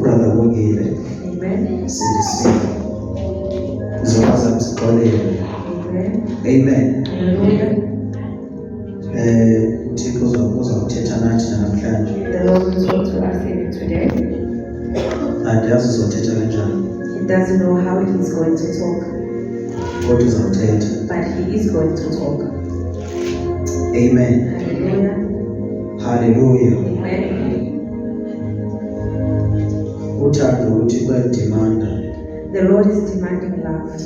Brother Wogile. Amen. Amen. Hallelujah. uThixo uzawuthetha nathi namhlanje. The Lord will talk to us even today. Andiyazi uzothetha kanjani. He doesn't know how he's going to talk, Kodwa uzawuthetha. but he is going to talk. Amen. Hallelujah. Hallelujah. Amen. Uthando ukuthi kuyadimanda. The Lord is demanding love.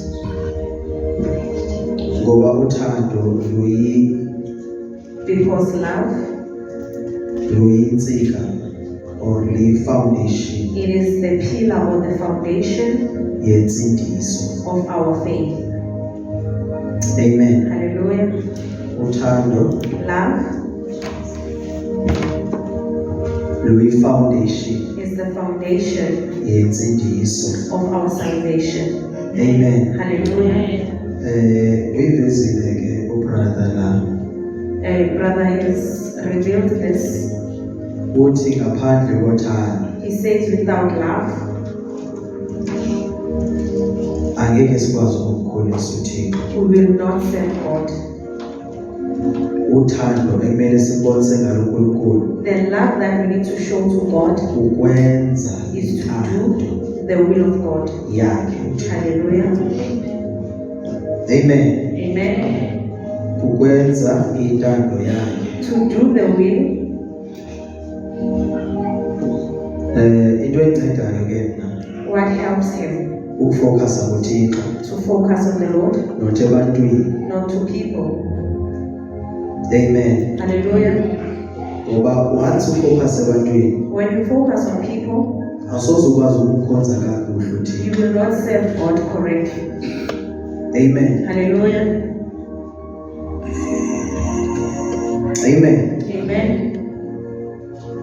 Ngoba uthando Because love, luyinsika or foundation it is the pillar or the foundation yensindiso of our faith. Amen. Hallelujah. Uthando Love foundation is the foundation yensindiso of our salvation. Amen. Hallelujah. Uyivezile ke ubrother la. Brother has revealed this. Uthi ngaphandle kothando He says without love, angeke sikwazi ukukhulisa uThixo. we will not serve God. Uthando ekumele sibonise ngalo uNkulunkulu The love that we need to show to God ukwenza is to do the will of God. yakhe. Hallelujah. Amen. Amen. Ukwenza intando yakhe. To do the will. Into encedayo ke mina What helps him ukufocusa kuThixo to focus on the Lord, not ebantwini. not to people. Amen. Hallelujah. Ngoba once ufocus ebantwini When you focus on people, awusoze ukwazi ukukhonza kakuhle you uThixo. will not serve God correctly. Amen. Hallelujah. Amen. Amen.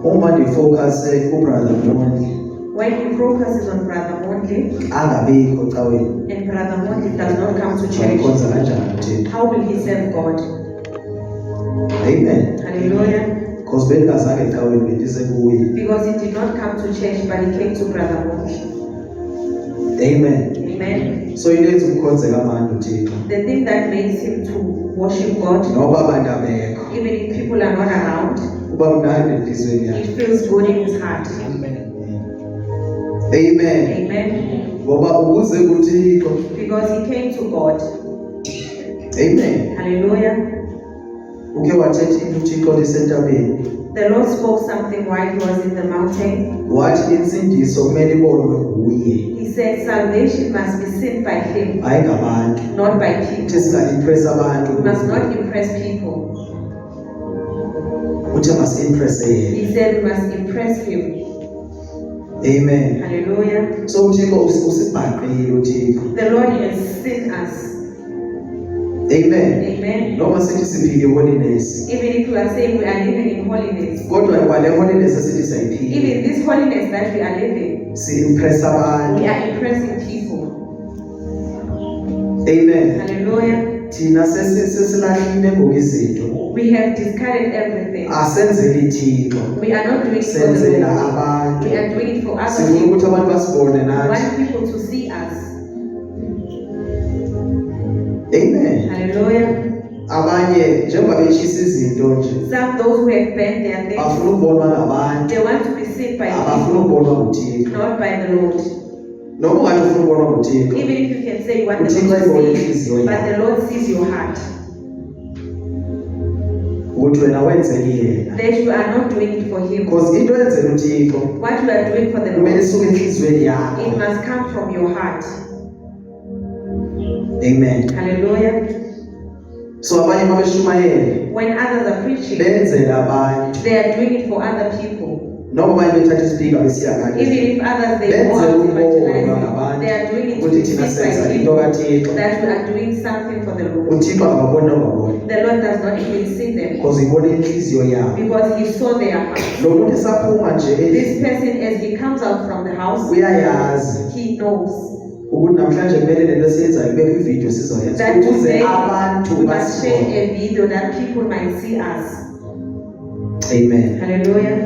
Uma ndifocuse kubrother Mondi When he focuses on Brother Mondli angabikho caweni and Brother Mondli does not come to church, ukhonza kanjani uThixo? how will he serve God? Amen. Hallelujah. Because bengazange caweni bendize kuye. Because he did not come to church, but he came to Brother Mondli. Amen. Amen. So into eyenza umkhonze kamandi uThixo The thing that makes him to worship God, noba abantu abekho even if people are not around, uba mnandi enhliziyweni yakhe. it feels good in his heart. Amen. Amen. Ngoba ukuze kuThixo. Because he came to God. Amen. Hallelujah. Uke wathetha into uThixo lisentabeni. The Lord spoke something while he was in the mountain. Wathi insindiso kumele ibonwe nguye. He said salvation must be seen by him, Hayi ngabantu. not by people. Uthi singa-impress abantu. We must not impress people. Uthi masi-impresse yena. He said we must impress him. Amen. Hallelujah. So uThixo usibhaqile uThixo. The Lord has seen us. Amen. Amen. Noma sithi siphile holiness. Even if we are saying we are living in holiness, Kodwa kwale holiness esithi sayiphile. even this holiness that we are living, Si-impress abantu. we are impressing people. Amen. Hallelujah. Thina sesilahlile ngoku izinto. We have discarded everything. Asenzeli Thixo. We are not doing it for the Senzela Lord. abantu. We are doing it for other Sifuna ukuthi people. abantu basibone We nathi. want people to see us. Amen. Hallelujah. Abanye njengoba betshisa izinto nje Some those who have bent their things, bafuna ukubonwa ngabantu, they want to be seen by abafuna people, ukubonwa nguThixo. not by the Lord. Noma ungathi ufuna ukubonwa nguThixo, Even if you can say you want the uThixo Lord ayibone to see inhliziyo you, but yakho. the Lord sees your heart. Ukuthi wena wenzeli yena. That you are not doing it for Him. Because into enzela uThixo What you are doing for the kumele Lord, isuke enhliziyweni yakho. it must come from your heart. Amen. Hallelujah. So abanye mabeshumayela When others are preaching, benzela abantu. they are doing it for other people. Noma abanye bethatha isipika besiya Even ngakho. if others they go Benzela out ukubonwa evangelizing, ngabantu they are doing it to ukuthi be thina seen senza by into people, kaThixo. that we are doing something for the Lord. uThixo akabona ongabona. The Lord does not even see them because ibona inhliziyo yabo. because He saw their hearts. Lo muntu esaphuma nje This person, as he comes out from the house, uyayazi he knows ukuthi namhlanje kumele lento siyenzayo kubekho ividiyo sizoyenza that ukuze today abantu we must share basibone. a video that people might see us. Amen. Hallelujah.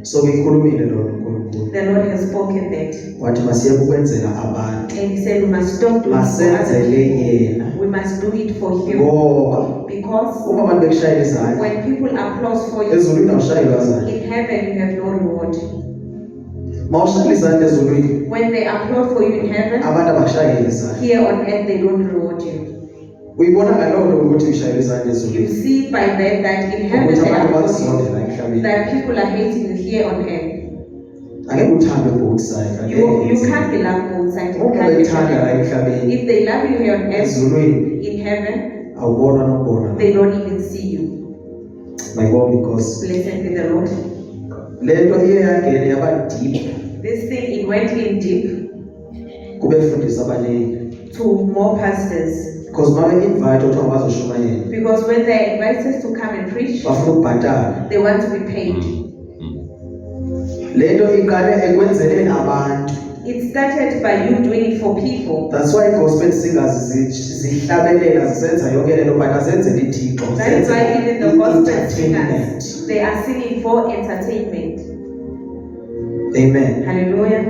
So ngikhulumile lo uNkulunkulu The Lord has spoken that. wathi masiyeke ukwenzela abantu, And He said we must stop doing it for masenzele others. yena, We must do it for Him. ngoba Because uma abantu bekushayela izandla when people applause for you, ezulwini awushayelwa zandla. in heaven you have no reward. Mawushayela izandla ezulwini When they applaud for you in heaven, abantu abashayeli izandla. here on earth they don't reward you. Uyibona ngaloo nto ukuthi ushayela izandla You ezulwini see by that in heaven ukuthi they abantu applaud bazisondela you, emhlabeni. that people are hating you here on earth. Angeke uthambe both side. You can't be loved both sides. You Uma can't be bethanda la loved. emhlabeni If they love you here on earth, ezulwini in heaven, awubona nokubona. they don't even see you. My God, because Blessed be the Lord. lento iye yangena yaba deep This thing, it went in deep kube fundisa abaningi to more pastors. because mabe invite ukuthi bazoshumayela Because when they're invited to come and preach, bafuna ukubhatala. they want to be paid. Lento iqale ekwenzeleni abantu. It started by you doing it for people. That's why gospel singers zihlabelela zisenza yonke lento but azenzeli ithixo. That is why even the gospel entertainment. singers, they are singing for entertainment. Amen. Hallelujah.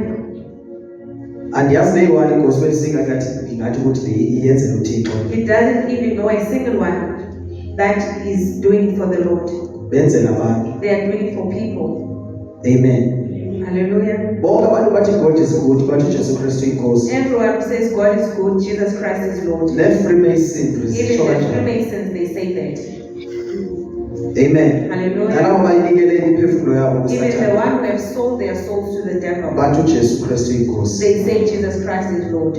Andiyazi neyi-one gospel singer ngathi ukuthi iyenzela uthixo. It doesn't even know a single one that is doing it for the Lord. Benzela abantu. They are doing it for people. Amen. Hallelujah. Bonke abantu bathi God is good, bathi uJesu Kristu inkosi. Everyone says God is good, Jesus Christ is Lord. Ne-Freemason Even zisho the kanjalo. Freemasons, they say that. Amen. Hallelujah. Nalabo bayinikele imiphefumulo yabo Even the kuSathane. one who have sold their souls to the devil, Bathi uJesu Kristu inkosi. they say Jesus Christ is Lord.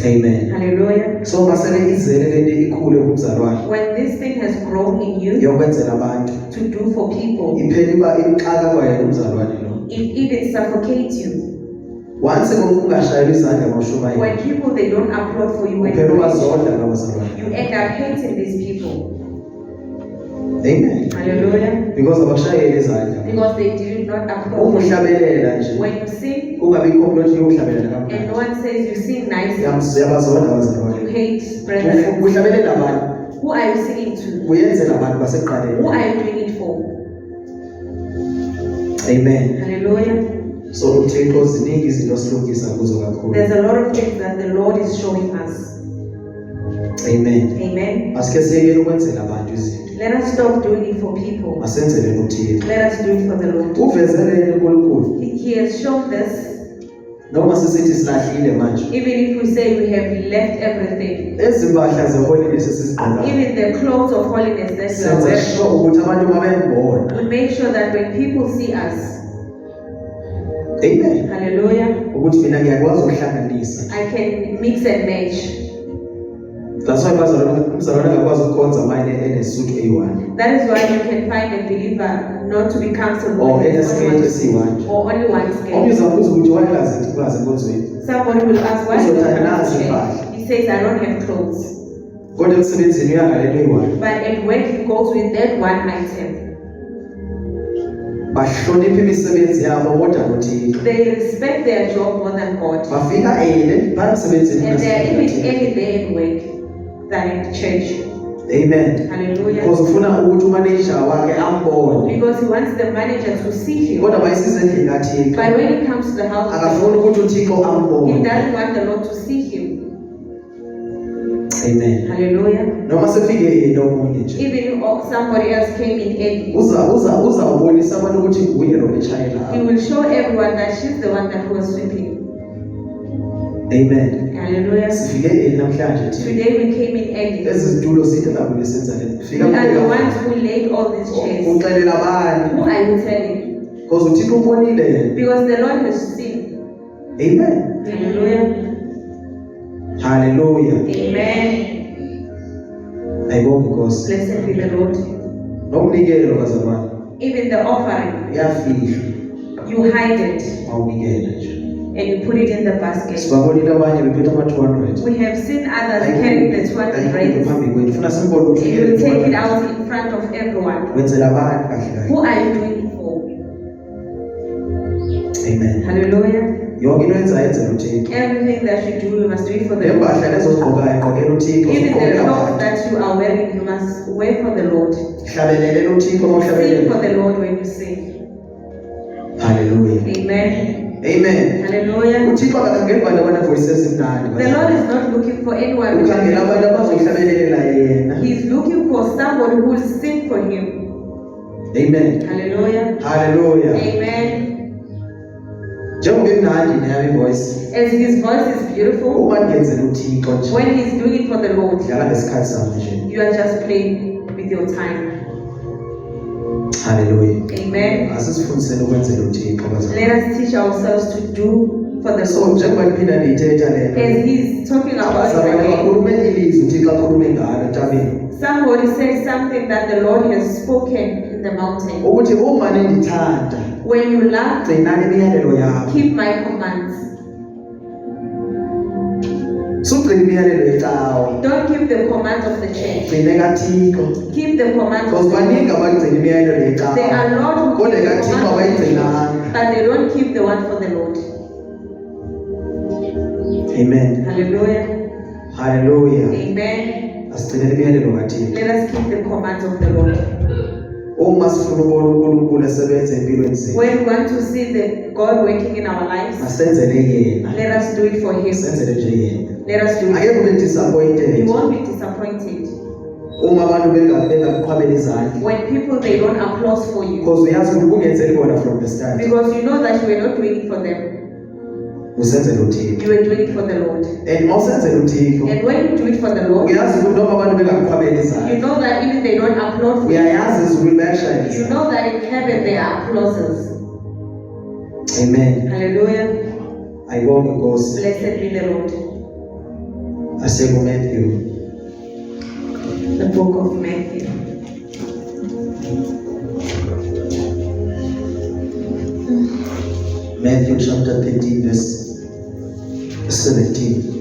Amen. Hallelujah. So masele izele lento ikhule kumzalwane When this thing has grown in you yokwenzela abantu to do for people, iphela iba imxaka kwayena umzalwane lo. it even suffocates you. Once ungashayela izandla mawushumayela When people, they don't applaud for you, when uphela you preach, ubazonda ngabazalwane. you end up hating these people. Amen. Hallelujah. Because abashayeli izandla. Because they did not applaud. Umuhlabelela nje When you sing kungabikho umuntu othi uyohlabelela and kamnandi. no one says you sing nicely, Yabazonda you abazalwane. hate brethren. Uhlabelela abantu, Who are you singing to? uyenzela abantu Who baseqaleni. are you doing it for? Amen. Hallelujah. So uThixo ziningi izinto silungisa kuzo kakhulu. There's a lot of things that the Lord is showing us. Amen. Amen. Asike siyekele ukwenzela abantu izinto. Let us stop doing it for people. Masenzele uThixo. Let us do it for the Lord. Uvezele uNkulunkulu. He has shown this. Noma sisithi silahlile manje. Even if we say we have left everything, Ezimpahla zeholiness esizigqokayo. even the clothes of holiness that we are Senza wearing, sure ukuthi abantu babembona. we make sure that when people see us, Amen. hallelujah, Ukuthi mina ngiyakwazi ukuhlanganisa. I can mix and match. That's why umzalwane akakwazi ukukhonza manje enesuit eyi-1 That is why you can find a believer not to be comfortable or with eneskirt only one- esiyi-1. or only one Omnye scale. uzabuza ukuthi wayengazi ukwazi enkonzweni. Somebody will ask, why So do you that have nazi to impahla. change? He says, I don't have clothes. Kodwa emsebenzini uyangalento eyi-1. But at work he goes with that one item. Bahlonipha imisebenzi yabo kodwa nothixo. They respect their job more than God. Bafika early bayemsebenzini And they are even kunasebenzayo. early there at work than at church. Amen. Hallelujah. Because ufuna ukuthi umanager wakhe ambone. Because he wants the manager to see him. Kodwa bayisiza endlini kaThixo. But when it comes to the house of the Akafuni Lord, ukuthi uThixo he ambone. doesn't want the Lord to see him. Amen. Hallelujah. Noma sefike early omunye nje. Even if somebody else came in early, Uzawubonisa abantu ukuthi nguye lo he etshayelayo. will show everyone that she's the one that was sweeping. Amen. Hallelujah. Sifike early namhlanje thina. Today we came in early. Ezi zitulo sithi ngabe senza le. We Fika are the kuphela. ones who laid all these chairs. Uxelela bani? Who are you telling? Because uThixo ubonile yena. Because the Lord has seen. Amen. Hallelujah. Hallelujah. Amen. Ayibonge Nkosi. Blessed be the Lord. Nokunikelo bazalwane Even the offering, iyafihlwa you hide it. mawunikela nje. and you put it in the basket. Sibabonile abanye bephethe ama-200. We have seen others carrying the 200 Ayikho rands. phambi kwethu. Funa simbone ukuthi You will take it out in front of everyone. wenzela abantu kahle kahle. Who are you doing it for? Amen. Hallelujah. Yonke into yenza yenzela uThixo. Everything that you do, you must do it for the Lord. Nempahla lezogqokayo gqokela uThixo. Even the ugqokela clothes abantu. that you are wearing, you must wear for the Lord. Hlabelele uThixo uma Sing uhlabelele. for the Lord when you sing. Hallelujah. Amen. Amen. Hallelujah. uThixo akakhangeli abantu abane-voices imnandi. The Lord is not looking for anyone who ukhangela abantu can. abazohlabelelela yena. He's looking for somebody who will sing for him. Amen. Hallelujah. Hallelujah. Amen. Njengoba imnandi nayo ivoice. As his voice is beautiful, Uma ngenzela uThixo nje. when he's doing it for the Lord, Dlala ngesikhathi sami nje. you are just playing with your time. Hallelujah. Amen. Asisifundiseni ukwenzela uThixo bazalwane. Let us teach ourselves to do for the So Lord. njengoba ngiphinda ndiyithetha lento. As he's talking about it Sabanye again, bakhulume ilizwi uThixo akhulume ngalo entabeni. somebody said something that the Lord has spoken in the mountain. Ukuthi uma nindithanda, When you love, gcinani imiyalelo yami. keep my commands. Sugcina imiyalelo yecawa. Don't keep the commands of the church. Gcine kaThixo. Keep the commands Because of the baningi Lord. abagcina imiyalelo yecawa. There are not who Kodwa keep the kaThixo commands of the abayigcinanga. church, but they don't keep the one for the Lord. Amen. Hallelujah. Hallelujah. Amen. Asigcinele imiyalelo kaThixo. Let us keep the commands of the Lord. Uma sifuna ukubona uNkulunkulu esebenza empilweni zethu, When we want to see the God working in our lives, asenzele yena. let us do it for Him. Senzele nje yena. Let us do Angeke it. ube You disappointed won't be disappointed uma abantu bengakuqhwabela izandla. when people they don't applaud for you, Because uyazi ukuthi ungenzeli bona from the start. because you know that you were not doing it for them. Usenzele uThixo. You were doing it for the Lord. And mawusenzele uThixo, And when you do it for the Lord, uyazi ukuthi noma abantu bengakuqhwabela you izandla. know that even they don't applaud for you, Uyayazi izulu bayashaya you izandla. know that in heaven there are applauses. Amen. Hallelujah. Ayibonge Nkosi. Blessed be the Lord. AsekuMatthew. The book of Matthew. Matthew chapter 13 verse 17.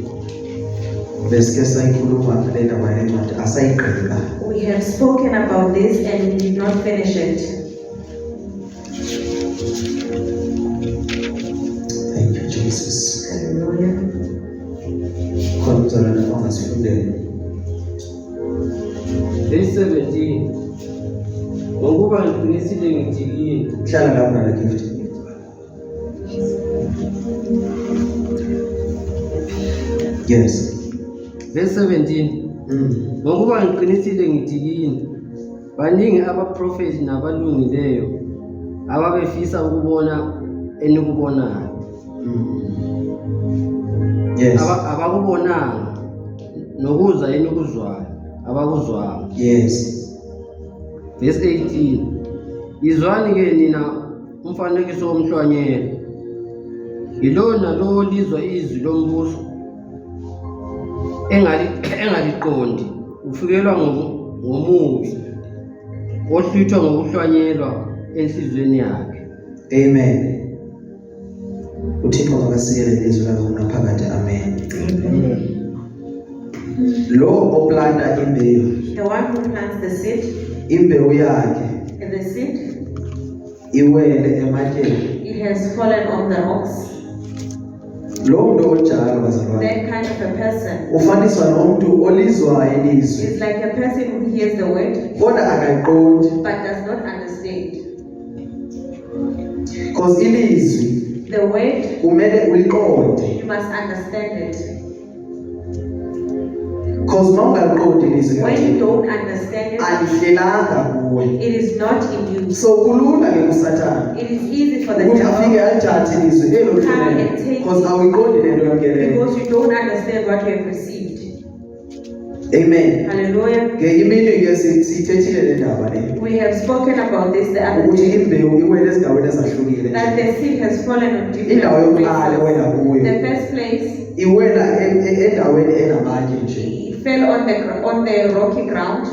Beske sayikhuluma le ndaba yencwadi asayiqeda. We have spoken about this and we did not finish it. Thank you Jesus. Hallelujah. Khona umzalwane ongasifundela. Verse 17. Ngokuba ngiqinisile ngithi kini, Hlala lapho na gift. Yes. verse 17. Ngokuba ngiqinisile ngithi kini, baningi abaprofeti nabalungileyo ababefisa ukubona enikubonayo, Yes. abakubonanga, nokuzwa enikuzwayo abakuzwanga. Yes. Verse 18. Izwani-ke nina umfanekiso womhlwanyelo. Yilo nalowo lizwa izwi lombuso engaliqondi, ufikelwa ngomubi ohlwithwa ngokuhlwanyelwa enhliziyweni yakhe. Amen. uThixo makasikele izwi lakho naphakade. Amen. Lo oplanta imbewu, The one who plants the seed, imbewu yakhe and the seed, iwele ematyeni. it has fallen on the rocks. Lo muntu onjalo bazalwane That kind of a person ufaniswa nomuntu olizwayo ilizwi is like a person who hears the word kodwa akayiqondi. but does not understand. Because ilizwi The word, kumele uliqonde. you must understand it. Because mawungaliqondi ilizwi When you kaThixo, don't understand it, alihlelanga kuwe. it is not in you. So kulula ke kuSathane It is easy for the ukuthi afike devil alithathe ilizwi elo Come thumela, and take because awuyiqondi lento yonke leyo. because you don't understand what you have received. Amen. Hallelujah. Ngenye imini ke siyithethile le ndaba le We have spoken about this the other ukuthi day, imbewu iwele ezindaweni ezahlukile. that the seed has fallen on different Indawo yokuqala places. ewela kuyo The first place, iwela endaweni enamanje nje. it fell on the rocky ground.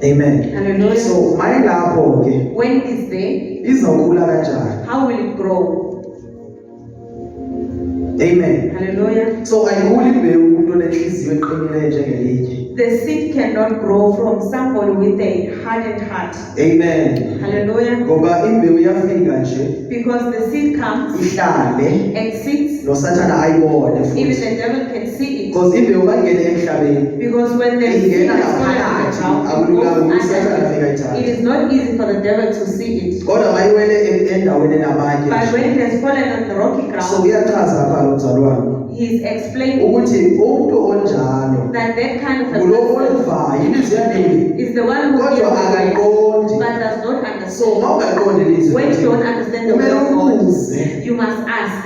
Amen. Hallelujah. So mayilapho ke When it is there, izawukhula kanjani? how will it grow? Amen. Hallelujah. So ayikhuli imbewu umuntu onenhliziyo eqinileyo njengelitye. The seed cannot grow from somebody with a hardened heart. Amen. Hallelujah. Ngoba imbewu iyafika nje Because the seed comes ihlale and sits, nosathana ayibone even futhi. the devil can see it. Because imbewu kangene emhlabeni Because when the seed ingena has fallen on the ngaphakathi ground, it akululanga goes ukuthi usathana under. afika ayithathe. It is not easy for the devil to see it. Kodwa mayiwele endaweni enamatye But when it has fallen on the rocky so ground, uyachaza apha lo mzalwane he is explaining ukuthi umuntu onjalo that that kind of a ngulo person olivayo ilizwi yaleli is the one who hears kodwa the word, akaqondi. but does not So understand. ma ungaqondi ilizwi When you don't understand the word kumele of God, ubuze. you must ask.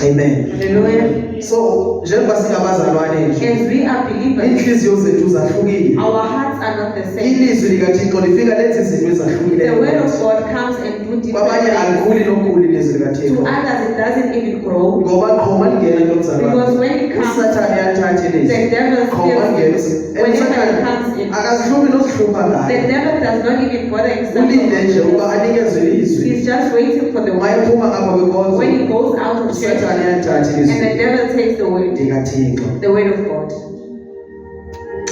Amen. Hallelujah. So njengoba singabazalwane nje As we are believers, inhliziyo zethu zahlukile. our hearts are not the same. Ilizwi likaThixo lifika lenze izinto ezahlukile. The word of God comes and do different Kwabanye things. alikhuli nokhulu ilizwi To likaThixo. others, it doesn't even grow. Ngoba qho malingena lo Because mzalwane when it comes, usathane uyathatha the ilizwi. devil Qho malingena steals it. Whenever it comes in, akazihluphi nozihlupha the ngayo. devil does not even bother himself. Ulinde nje ukuba anikezwe ilizwi. He's just waiting for the word. Mayephuma ngapha kwenkonzo When he goes out of church, usathane uyathatha and ilizwi the devil takes the word, likaThixo. the word of God.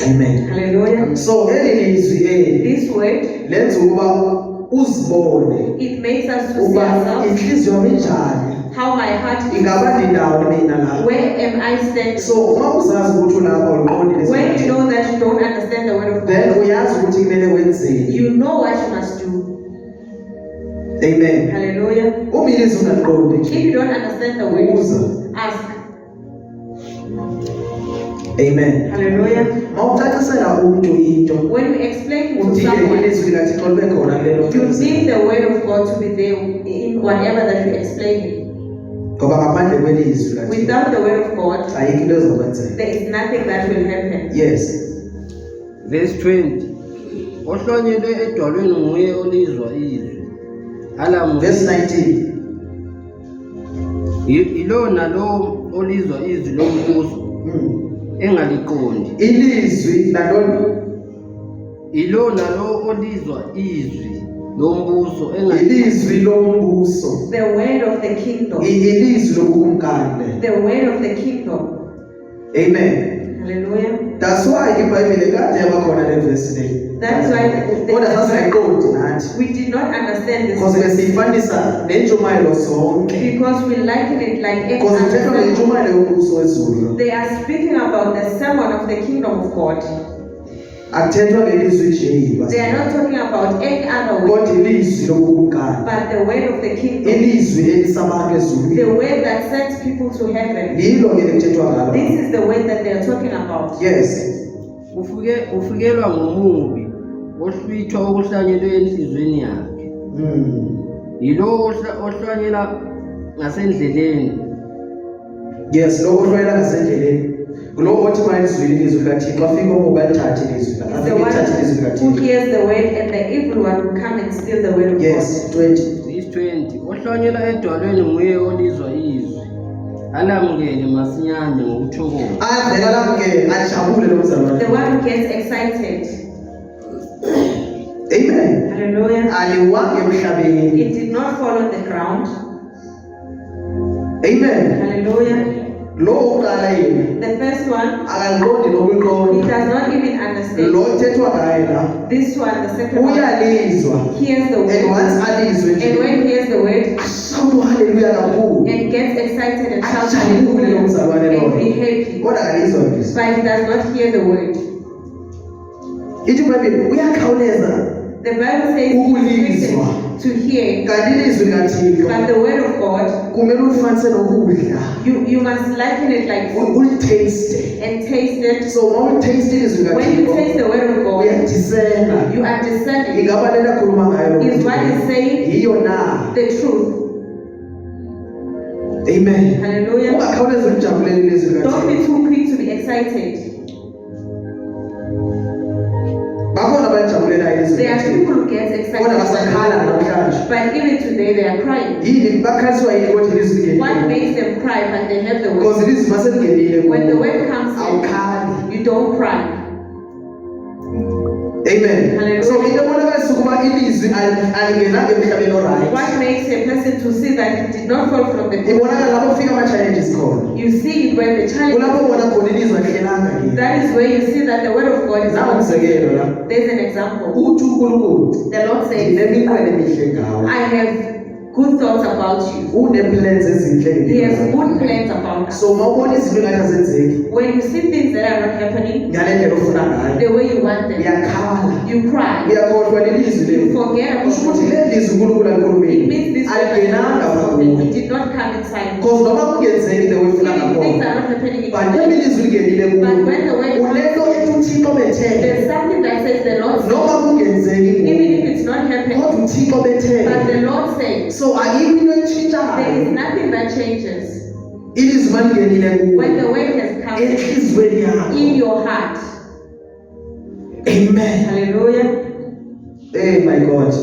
Amen. Hallelujah. So eli lizwi This word, lenza ukuba uzibone it makes us to see uba ourselves, inhliziyo yami injani, how my heart is, ingaba ndindawo mina lapha. where am I standing. So uma uzazi ukuthi ulapha uliqondi lizwi When you likaThixo, know that you don't understand the word of then God, uyazi ukuthi kumele wenzeni. you know what you must do. Amen. Hallelujah. Uma ilizwi ungaliqondi If nje, you don't understand the word, ubuza. ask. Amen. Hallelujah. Mawucacisela umuntu into, When you explain to udinge someone, ilizwi likaThixo libe khona kulelo you xesha. need the word of God to be there in whatever that you explain. Ngoba ngaphandle kwelizwi likaThixo Without the word of God, ayikho into ezokwenzeka. there is nothing that will happen. Yes. Verse 20. Ohlonyelwe edwalweni nguye olizwa izwi. Alamu Verse 19. ilo nalo olizwa izwi lombuso engaliqondi. Ilizwi lantoni? Ilo nalo olizwa izwi lombuso Ilizwi lombuso. The word of the kingdom. Ilizwi lobukumkani. The word of the kingdom. Amen. Hallelujah. That's why iBhayibheli kade yabakhona le verse le. That's why Kodwa sasingayiqondi nathi. we did not understand this Because besiyifanisa nentshumayelo zonke. because we liken it like any Because ithethwa other. ngentshumayelo yombuso wezulu. They are speaking about the sermon of the kingdom of God. Akuthethwa ngelizwi nje. They are not talking about any other word, Kodwa ilizwi lobukumkani. but the word of the kingdom. Ilizwi elisabantu ezulwini. The word that sends people to heaven. Lilo ke lekuthethwa ngalo. This is the word that they are talking about. Yes. ufikelwa ngomubi ohlwithwa okuhlanyelwe enhlizweni yakhe. Yilo ohlanyela ngasendleleni. Yes, lo ohlwayela ngasendleleni. Lo othi mayizwile ilizwi likaThixo afike omubi alithathe ilizwi The afike one ithathe ilizwi who likaThixo. hears the word and the evil one will come and steal the word of Yes, 20. Verse 20. Ohlanyela edwalweni nguye olizwa izwi. Alamukele masinyane ngokuthokoza. Avela lamke ajabule lo God. The mzalwane. one who gets excited. Amen. Hallelujah. Aliwange emhlabeni. It did not fall on the ground. Amen. Hallelujah. Lo uqala yena The first one, akaliqondi he nokuliqonda. does not even understand. Lo thethwa ngaye la This one, the second one, uyalizwa. hears the And word. once alizwe And nje when he hears the word ashawula haleluya kakhulu. and gets excited and shouts Ajabule lo mzalwane hallelujah lo. and be happy, Kodwa akalizwa ilizwi. but he does not hear the word. Ithi iBhayibheli uyakhawuleza The Bible says it is written to hear, kanti ilizwi likaThixo but the word of God, kumele ulifanise nokudla. you must liken it like food Ulitaste. and taste it. So ma ulitaste ilizwi When you likaThixo taste the word of God, uyadisena. you are discerning. Ingaba lento akhuluma ngayo lo Is what muntu is saying yiyo na. the truth. Amen. Hallelujah. Ungakhawulezi ulijabulela ilizwi Don't be likaThixo. too quick to be excited. Bakhona abajabulela ilizwi There are likaThixo. people who get excited, Kodwa basakhala namhlanje. but even today they are crying. Yini bakhaliswa yini kodwa ilizwi What lingenile? makes them cry but they have the word? Because ilizwi maselingenile When the kubo. word comes in, Awukhali. you don't cry. Amen. Hallelujah. So into ebonakalisa ukuba ilizwi ilizwi alingenanga emhlabeni orayithi. What makes a person to see that it did not fall from the Ibonakala lapho kufika ama-challenges khona. You see it when the challenge. Kulapho ubona khona ilizwi alihlelanga kini. That is where you see that the word of God is not. Umzekelo la. There's an example. Uthi uNkulunkulu. The Lord says, "Ngineminqweno emihle ngawe." I have good thoughts about you. Une-plans ezinhle He ngempilo has yakho. good plans about us. So mawubona izinto engathi azenzeki When you see things that are not happening ngale ndlela ofuna ngayo, the way you want them, uyakhala, you cry, uyakhohlwa lelizwi you leli. forget about Kusho ukuthi it. leli lizwi uNkulunkulu It alikhulumile means this alingenanga it kuwe. did not come inside. Because noma kungenzeki the way ufuna Even if things ngakhona, are not happening in but your uma life, ilizwi lingenile kuwe, but when the word unento ethi uThixo bethele. there's something that says the Lord said, Noma kungenzeki even kuwe, if it's not happening, kodwa uThixo but the bethele. Lord said, So ayikho into there is etshintshayo. nothing that changes. Ilizwi malingenile When kuwe, the word has come enhliziyweni in yakho. your heart, Amen. hallelujah. Hey my God.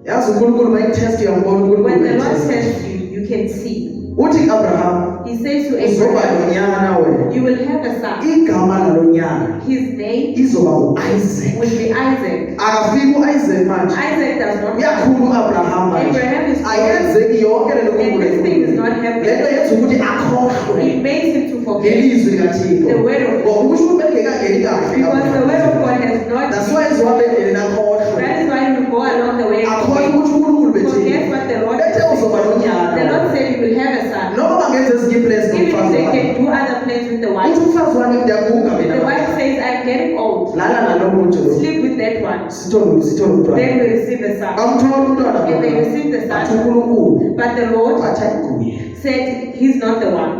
Yazi uNkulunkulu mayitest uyambona uNkulunkulu When the Lord mayitest. says to you, you can see. Uthi Abraham He says to uzoba Abraham, nonyana wena. you will have a son. Igama lalo His name izoba uIsaac. will be Isaac. Akafiki uIsaac manje. Isaac does not. Uyakhulu uAbraham manje. Abraham is Ayenzeki yonke lento and this thing is not Lento happening. yenza ukuthi akhohlwe It makes him to forget ngelizwi likaThixo. the word of God. Ngoba usho ukuthi bengekangeni kahle. Because the word of God has not. That's why iziwabe endleleni akhohlwe. That is why you go along the way. Akhohlwe and ukuthi uNkulunkulu bethini. forget what the Lord Bethe uzoba said. nonyana. The Lord said you will have a son. Noma bangenza ezinye plans Even if nomfazi they wakhe. can do other plans with the Uthi wife. umfazi wami ngiyaguga The mina. wife says, I'm getting old. Lala nalo muntu lo. Sleep with that one. Sithole umntwana. Then we receive the son. Bamthola umntwana. And they receive the Bathi son. uNkulunkulu But the Lord wathi ayikuye. said he's not the one.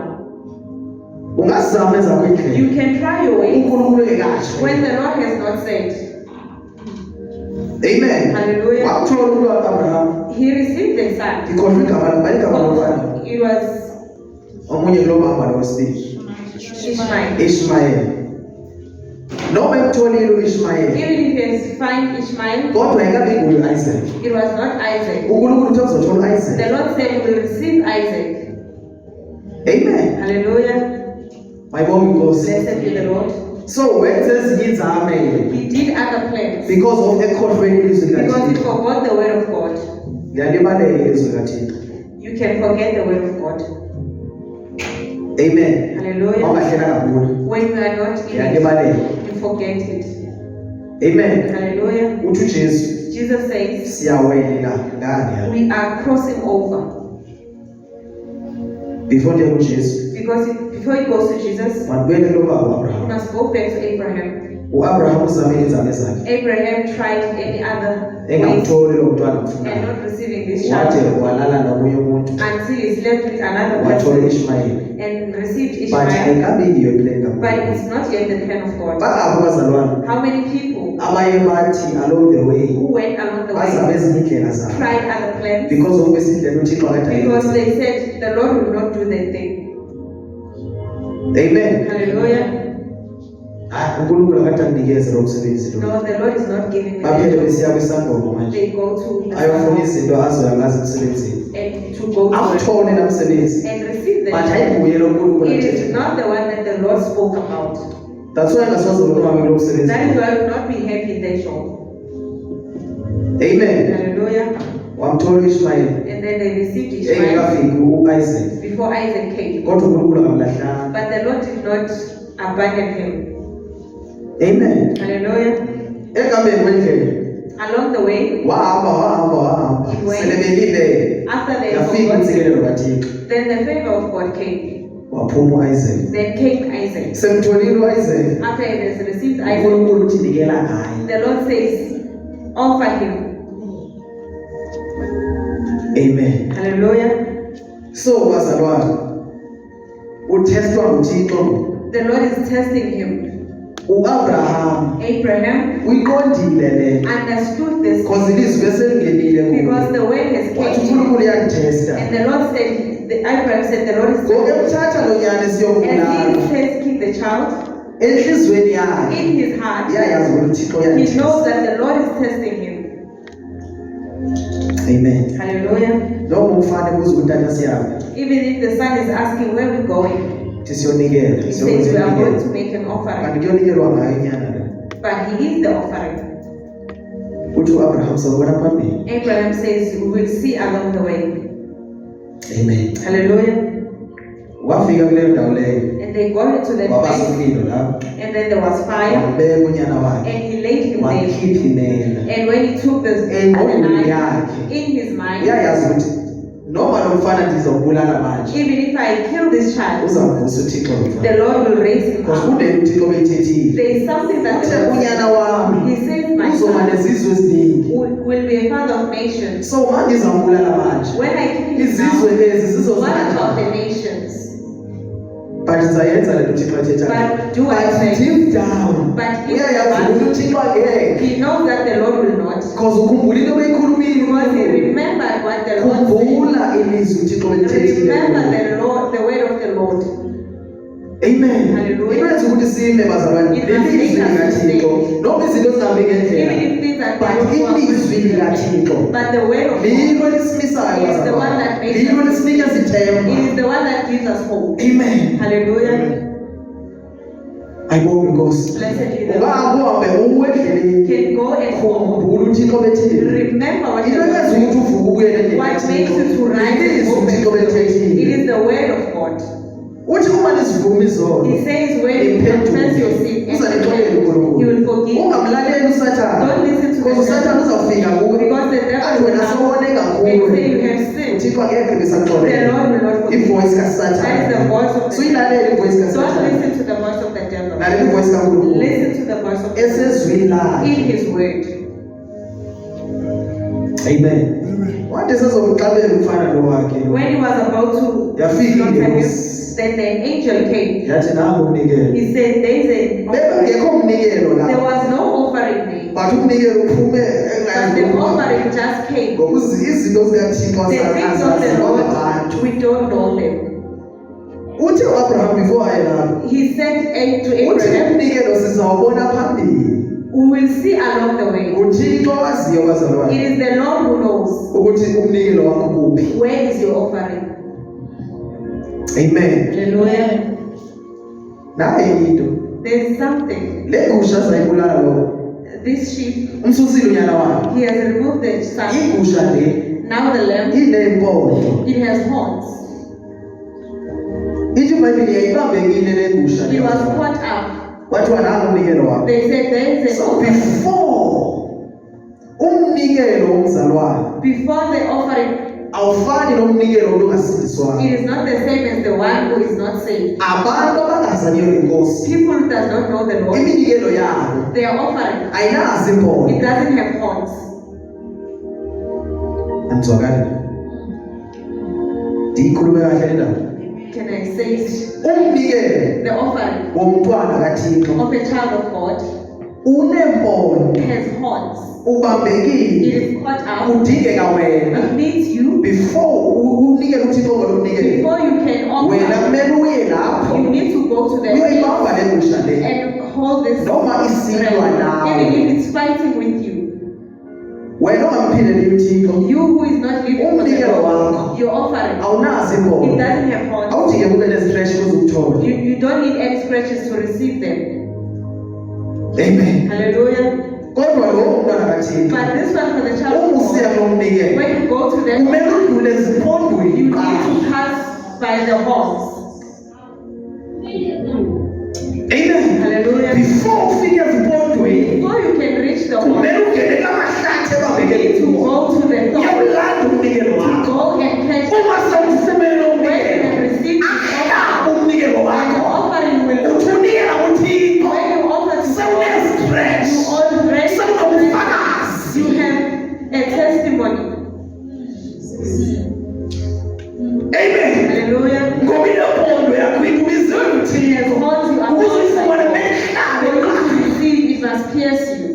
Ungazama ezakho indlela. You can try your way uNkulunkulu ekasho. when the Lord has not said. Amen. Hallelujah. Wamthola umntwana Abraham. He received the son. Ikhohlwe igama lomfana. It was Omunye kulo mama lo wesibili. Ishmael. Ishmael. Noma emtholile uIshmael. Even if you find Ishmael, Kodwa ingabe nguye uIsaac. it was not Isaac. uNkulunkulu uthe uzothola uIsaac. The Lord said we will receive Isaac. Amen. Hallelujah. Mayibonge inkosi. Blessed be the Lord. So wenze ezinye inzame He did other plans because of ekhohlweni ilizwi because he likaThixo. forgot the word of God. Ngiyalibaleka ilizwi likaThixo. You can forget the word of God. Amen. Hallelujah. Mawungahlela kakhulu. When you are not in it, Ngiyalibaleka. you forget it. Amen. Hallelujah. Uthi uJesu Jesus says siyawelela ngani we are crossing over before the uJesu. because before he goes to Jesus, Mandibuyele lo baba we uAbraham. must go back to Abraham. uAbraham uzame izame zakhe. Abraham tried any other ways Engamtholi lo mntwana and amfunayo. not receiving this Wathi child walala nomunye umuntu. until he slept with another Wathola person Ishmael. and received But Ishmael. ayikabi yiyo plan But kakhulu. it's not yet the plan of God. Bangabo bazalwane. How many people Abaye bathi along the way who went along the bazame way ezinye indlela zabo. tried other plans Because of besindlela uThixo akade because ayenze. they said the Lord will not do that thing. Amen. Hallelujah. uNkulunkulu akade anikeze lo msebenzi lo. No, the Lord is not giving them Baphele that. besiya kwisangoma manje. They go to the Ayofuna Sabbath izinto azoyangazi emsebenzini. and to go to Akuthole la msebenzi. and receive the But child. ayikuye lo uNkulunkulu It is athethe. not the one that the Lord spoke about. That's why ngasoze ngonwami lo msebenzi. That is why I will not be happy in that job. Amen. Hallelujah. Wamthola Ishmael. And then they received Ishmael Engakafiki uIsaac. before Isaac came. Kodwa uNkulunkulu akamlahlanga. But the Lord did not abandon him. Amen. Hallelujah. Ekambeni kwendlela Along the way, wahamba He went. selebelile after they yafika forgot, intsikelelo kaThixo then the favor of God came. waphuma uIsaac. Then came Isaac. Semtholile uIsaac. After he has received Isaac, uNkulunkulu uthi nikela ngaye. the Lord says, offer him. Amen. Hallelujah. So bazalwane uthestwa nguThixo. The Lord is testing him. uAbraham Abraham uyiqondile le understood this because ilizwi beselingenile because kuye. the word has Wathi came to him. uNkulunkulu uyangithesta. And the Lord said, Abraham said, the Lord is Ngoke mthatha lo nyana and siyombulala. he says, keep the child Enhlizweni yakhe in his heart. iyayazi ukuthi uThixo He uyangithesta. knows that the Lord is testing him. Amen. Hallelujah. Noma umfana kuze untana siyaphi. Even if the son is asking where we going, Thi siyonikela. he says we are going Siyonikela. to make an offering. Kanti kuyonikelwa ngayo inyana le. But he is the offering. uthi uAbraham sabona phambili. Abraham says, we will see along the way. Amen. Hallelujah. Wafika kuleyo ndawo leyo And they got into that wabasa place, umlilo lapho and then there was fire, wambeka unyana wakhe and he laid him there. wakhipha imela And when he took the engqondweni knife yakhe in his mind, uyayazi ukuthi noma lo mfana ndizawubulala manje even if I kill this child, uzamvusa uThixo lo mfana the Lord will raise him because up. kundeni uThixo beyithethile There is something that uthe the Lord unyana says. wami He says, my uzoba son nezizwe eziningi will be a father of nations. so manje ngizambulala manje When I kill him izizwe now, lezi what zizozana about the nations? but ngizayenza le nto uThixo ethethayo But do I but say? deep down But he uyayazi ukuthi uThixo angeke he knows that the Lord will not. because ukhumbula into beyikhulumile Because he remembered what the Lord said. khumbula ilizwi uThixo belithethile Remember the Lord, the word of the Lord. amen Hallelujah. ikwenza ukuthi sime bazalwane It must lelizwi make us likaThixo stay. noma izinto zingahambi Even ngendlela if things are but ilizwi likaThixo but the word of God lilo elisimisayo is the one that bazalwane makes lilo us. elisinika It is izithemba the one that gives us hope. amen Hallelujah. ayibonge Nkosi Blessed be the ungahambe Lord. uhambe uwe endleleni Can go and home. khumbula uThixo bethile Remember what the into Lord eyenza said. ukuthi uvuke ubuyele endleleni What makes you to rise and ilizwi go back uThixo to the Lord. It belithethile is the word of God. uthi uma nizivuma izono He says when you confess your sin and uzanixolela repent, he will uNkulunkulu forgive. ungamlaleli usathane Don't listen to because the usathane devil. uzawufika kuwe Because the devil athi will wena come sowone and kakhulu say you have sinned. uThixo angeke The besaxolela Lord will not forgive. ivoice That is the kasathane voice of the so devil. ilalele ivoice Don't kasathane listen to the voice of the devil. lalela ivoice kaNkulunkulu Listen to the voice of the devil esezwini in lakhe his word. amen wathi sezomqabela umfana lo wakhe When he was about to Yafika slaughter him, ingelosi. then the angel came. yathi nangu umnikelo He said, there is a offering. bekungekho umnikelo There la was no offering there. but umnikelo uphume But the offering just came. ngokuzi izinto zikaThixo The things of the azaziwa Lord, ngabantu we don't know them. uthe uAbraham before ayelapho He said to uthi Abraham, umnikelo sizawubona phambili we will see along the way. uThixo waziyo It bazalwane is the Lord who knows ukuthi umnikelo wakho kuphi where is your offering. amen Hallelujah. naye into There's something. le gusha sayibulala lo This sheep, umsusile unyana wakhe he has removed the son. igusha le Now the lamb, inempondo it has horns. ithi iBhayibheli yayibambekile le gusha It was caught up. kwathiwa nangu umnikelo wakho They said there is an so offering. before umnikelo womzalwane Before the offering, awufani nomnikelo ongasindiswayo it is not the same as the one who is not saved. abantu abangazaniyo lenkosi People who does not know the Lord, iminikelo yabo their offering, ayinazi impondo it doesn't have horns. anizwakali ndiyikhulume kahle le ndaba Can I say it? umnikelo The offering womntwana kaThixo of a child of God unempondo has horns. It ubambekile is caught up. kudingeka wena It needs you. before unikele uThixo ngolomnikelo Before you can wena offer, kumele uye lapho you need to go to the uyoyibamba le gusha le and hold this noma isilwa ram, nawe even if it's fighting with you. wena ongamphileli uThixo You who is not living for the umnikelo Lord, wakho your offering, awunazi it impondo doesn't have horns. awudinge kube nezifresh uzukuthola You don't need any scratches to receive them. amen Hallelujah. kodwa lo mntwana kaThixo But this one for the child of umusiya God, ngomnikelo when you go to them, kumele udlule ezimpondweni you need kuqala to pass by the horns. amen Hallelujah. before ufike ezimpondweni Before you can reach the horns, kumele ungene kamahlathi you ebambekele need to kuwo go to the thorn. uyawulanda umnikelo wakho Go and catch uma sewusemele when you umnikelo have received the ahlaba offering. umnikelo And the wakho offering will, uthi unikela kuThixo when you offer to God, sewune-stretch you already sewunobufakazi you have a testimony. amen Hallelujah. ngoba inempondo yakho ikubiziwe As nguThixo horns you are ukuze uyifumane for mehlabe you to receive, it must pierce you.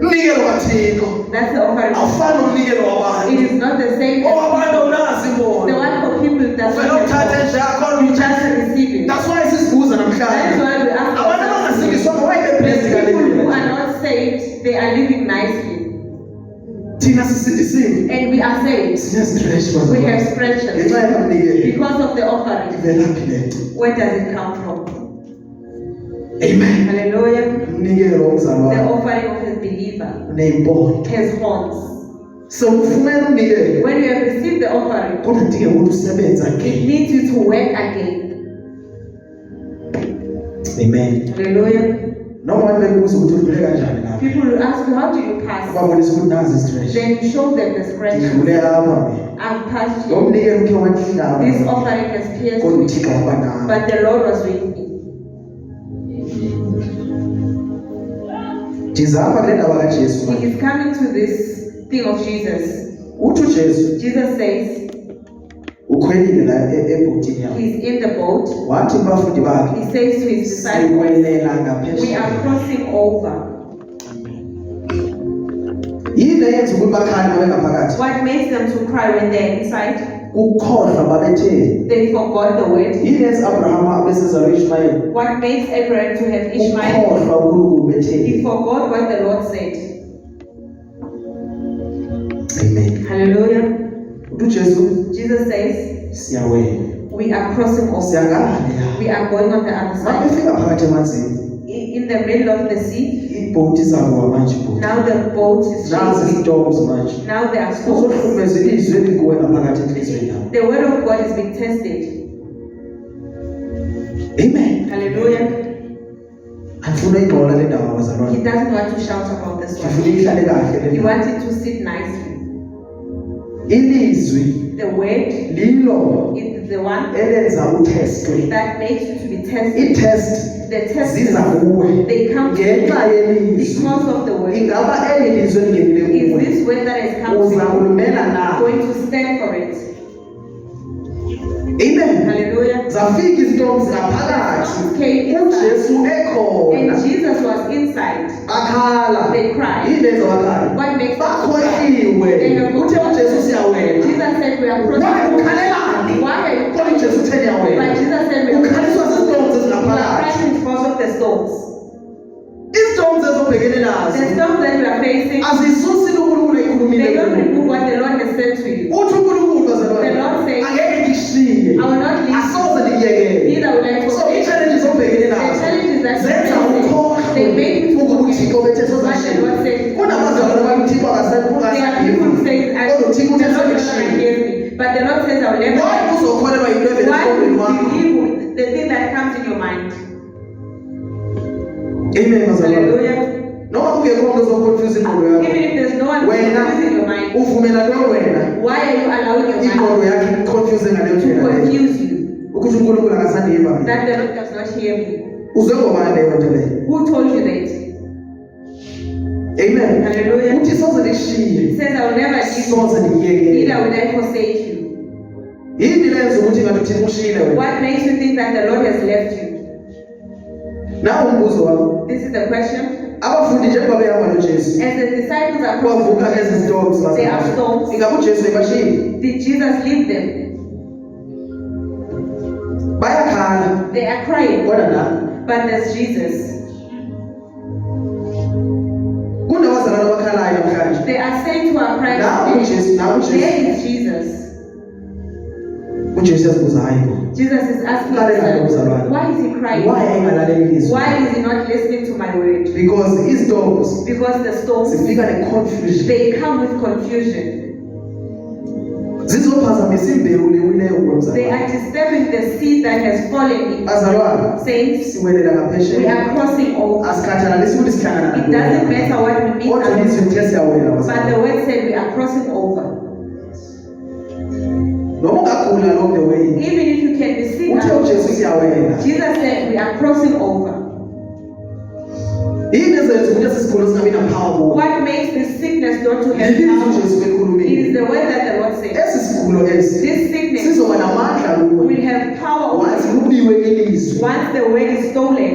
umnikelo kaThixo That's the offering. awufani nomnikelo It wabantu is not the same as owabantu awunazi the impondo one for people that uvele uthathe nje akho you just receive it. that's why sisibuza That is namhlanje why we ask abantu ourselves, abangasindiswanga why the beblessed people who ngale are not saved, they are living nicely. thina sisindisiwe And we are saved. sine-stretch We have scratches ngenxa yomnikelo because of the offering. ivelaphi le nto Where does it come from? Amen. Hallelujah. Umnikelo The womzalwane offering of a believer uneyimpondo. has horns. So ufumene umnikelo When you have received the offering, kudinga ukuthi usebenze it again. needs you to work again. Amen. Hallelujah. Noma wena bekubuza ukuthi udlule kanjani lapha. People will ask you, how do you pass? Babonisa ukuthi nazi istretch. Then you show them the scratch. Ngidlule apha. I've passed Lo you. mnikelo ukhe wahlala. This offering has pierced Kodwa me, uThixo wabanami. but the Lord was with me. Ndizapha kule ndaba kaJesu. He is coming to this thing of Jesus. Uthi uJesu Jesus says ukhwelile la ebhotini yakhe. he's in the boat. Wathi kubafundi bakhe He says to his disciples, siwelela we ngaphesheya. are crossing over. Yini eyenza ukuthi bakhale babe ngaphakathi? What makes them to cry when they're inside? Ukukhohlwa babethe. They forgot the word. Yini eyenza Abrahama abesezalwa Ishmayeli? What makes Abraham to have Ishmael? Ukukhohlwa uNkulunkulu He bethe. forgot what the Lord said. Amen. Hallelujah. Uthi uJesu Jesus says siyawela. we are crossing over. Siyangale. We are going on the other side. Mabefika phakathi emanzini. In the middle of the sea, Ibhoti zakuwa manje ibhoti. now the boat is Nazi shaking. istorms manje. Now there are storms. Uzohlukumeza ilizwi elikuwe ngaphakathi enhliziyweni yakho. The word of God is being tested. Amen. Hallelujah. Andifuna ingxola le ndaba He abazalwane. doesn't want to shout about this Ndifuna one. ihlale kahle le He ndaba. wants it to sit nicely. Ilizwi The word lilo is the one elenza uthestwe. that makes you to be tested. I-test The test ziza kuwe they come to ngenxa you yelizwi. because of the word. Ingaba eli lizwi elingenile Is kuwe this word that has come to uza you kulumela na? going to stand for it? Amen. Hallelujah. Zafika istorms ngaphakathi. Came inside. uJesu ekhona. And Jesus was inside. Bakhala. They cried. Ilenza bakhala. What makes them cry? Bakhohliwe. Uthe uJesu siyawela. Jesus said we are Why crossing. ukhalelani? Why are you Kodwa uJesu uthe But niyawela. Jesus said we are Ukhaliswa zistorms We are ezingaphakathi. crying because of the storms. Istorms ezobhekene nazo. The storms that we are facing, Azisusi uNkulunkulu they don't ekhulumile. remove what the Lord has said to you. Uthi uNkulunkulu The bazalwane. Lord says, Angeke ngishiye. I will not leave you. Asoze ngiyekele. Neither will I So forsake you. i-challenges obhekene The nazo. challenges that Zenza ukhohlwe they make you to ukuthi forget uThixo bethe what the Lord said. kunabazalwane bathi uThixo There are people who akasayiva. say, Kodwa uThixo the uthe Lord does not sengishiye. hear me. But the Lord says, I will never. Why uzokholelwa yinto evela Why emqondweni would wakho? you believe the thing that comes in your mind? Amen bazalwane. Hallelujah. Noma kungekho umuntu ozokonfuse ingqondo Even yakho. if there's no one Wena confusing your mind, uvumela lo wena why are you allowing your ingqondo mind yakhe iconfuse ngaleyo to ndlela leyo. confuse you? Ukuthi uNkulunkulu akasandiva mina. That the Lord does not hear me. Uzwe ngobani leyo nto leyo? Who told you that? Amen. Hallelujah. Uthi soze ndikushiye. He says, I will never leave you, Soze ndikuyekele. neither will I forsake you. Yini lenza ukuthi ngathi uThixo ushiyile wena? What makes you think that the Lord has left you? Nawo umbuzo wami. This is the question. Abafundi njengoba behamba noJesu. As the disciples are Kwavuka crossing, ezi storms there are storms. Ingabe uJesu ebashiyile? Did Jesus leave them? Bayakhala. They are crying, Kodwa nami but there's Jesus. kunabazalwane abakhalayo namhlanje. They are saints who are crying. Nawo today. uJesu, nawo uJesu. There is Jesus. uJesu yazibuza hayi bo. Jesus is asking Kale ngalo himself, mzalwane. why is he crying? Why engalaleli ilizwi? Why is he not listening to my word? Because istorms Because the storms, zifika neconfusion. they come with confusion. Zizophazamisa imbewu lewileyo They kwemzalwane. are disturbing the seed that has fallen in. Bazalwane, Saints, siwelela we ngaphesheya. are crossing over. Asikhathalalisi ukuthi sihlangana It doesn't matter what we meet, Kodwa at, ilizwi lithe siyawela but bazalwane. the word said we are crossing over. Noma ungagula along the way. Even if you can be sick, Uthe uJesu siyawela. Jesus said we are crossing over. Yini ezenza ukuthi esisigulo singabi napower kuwo? What makes this sickness not to have Yilizwi power? uJesu It elikhulumile. is the word that the Lord said. Esi sigulo esi This sickness sizoba namandla kuwe. will have power over Wathi you kubiwe ilizwi. once the word is stolen.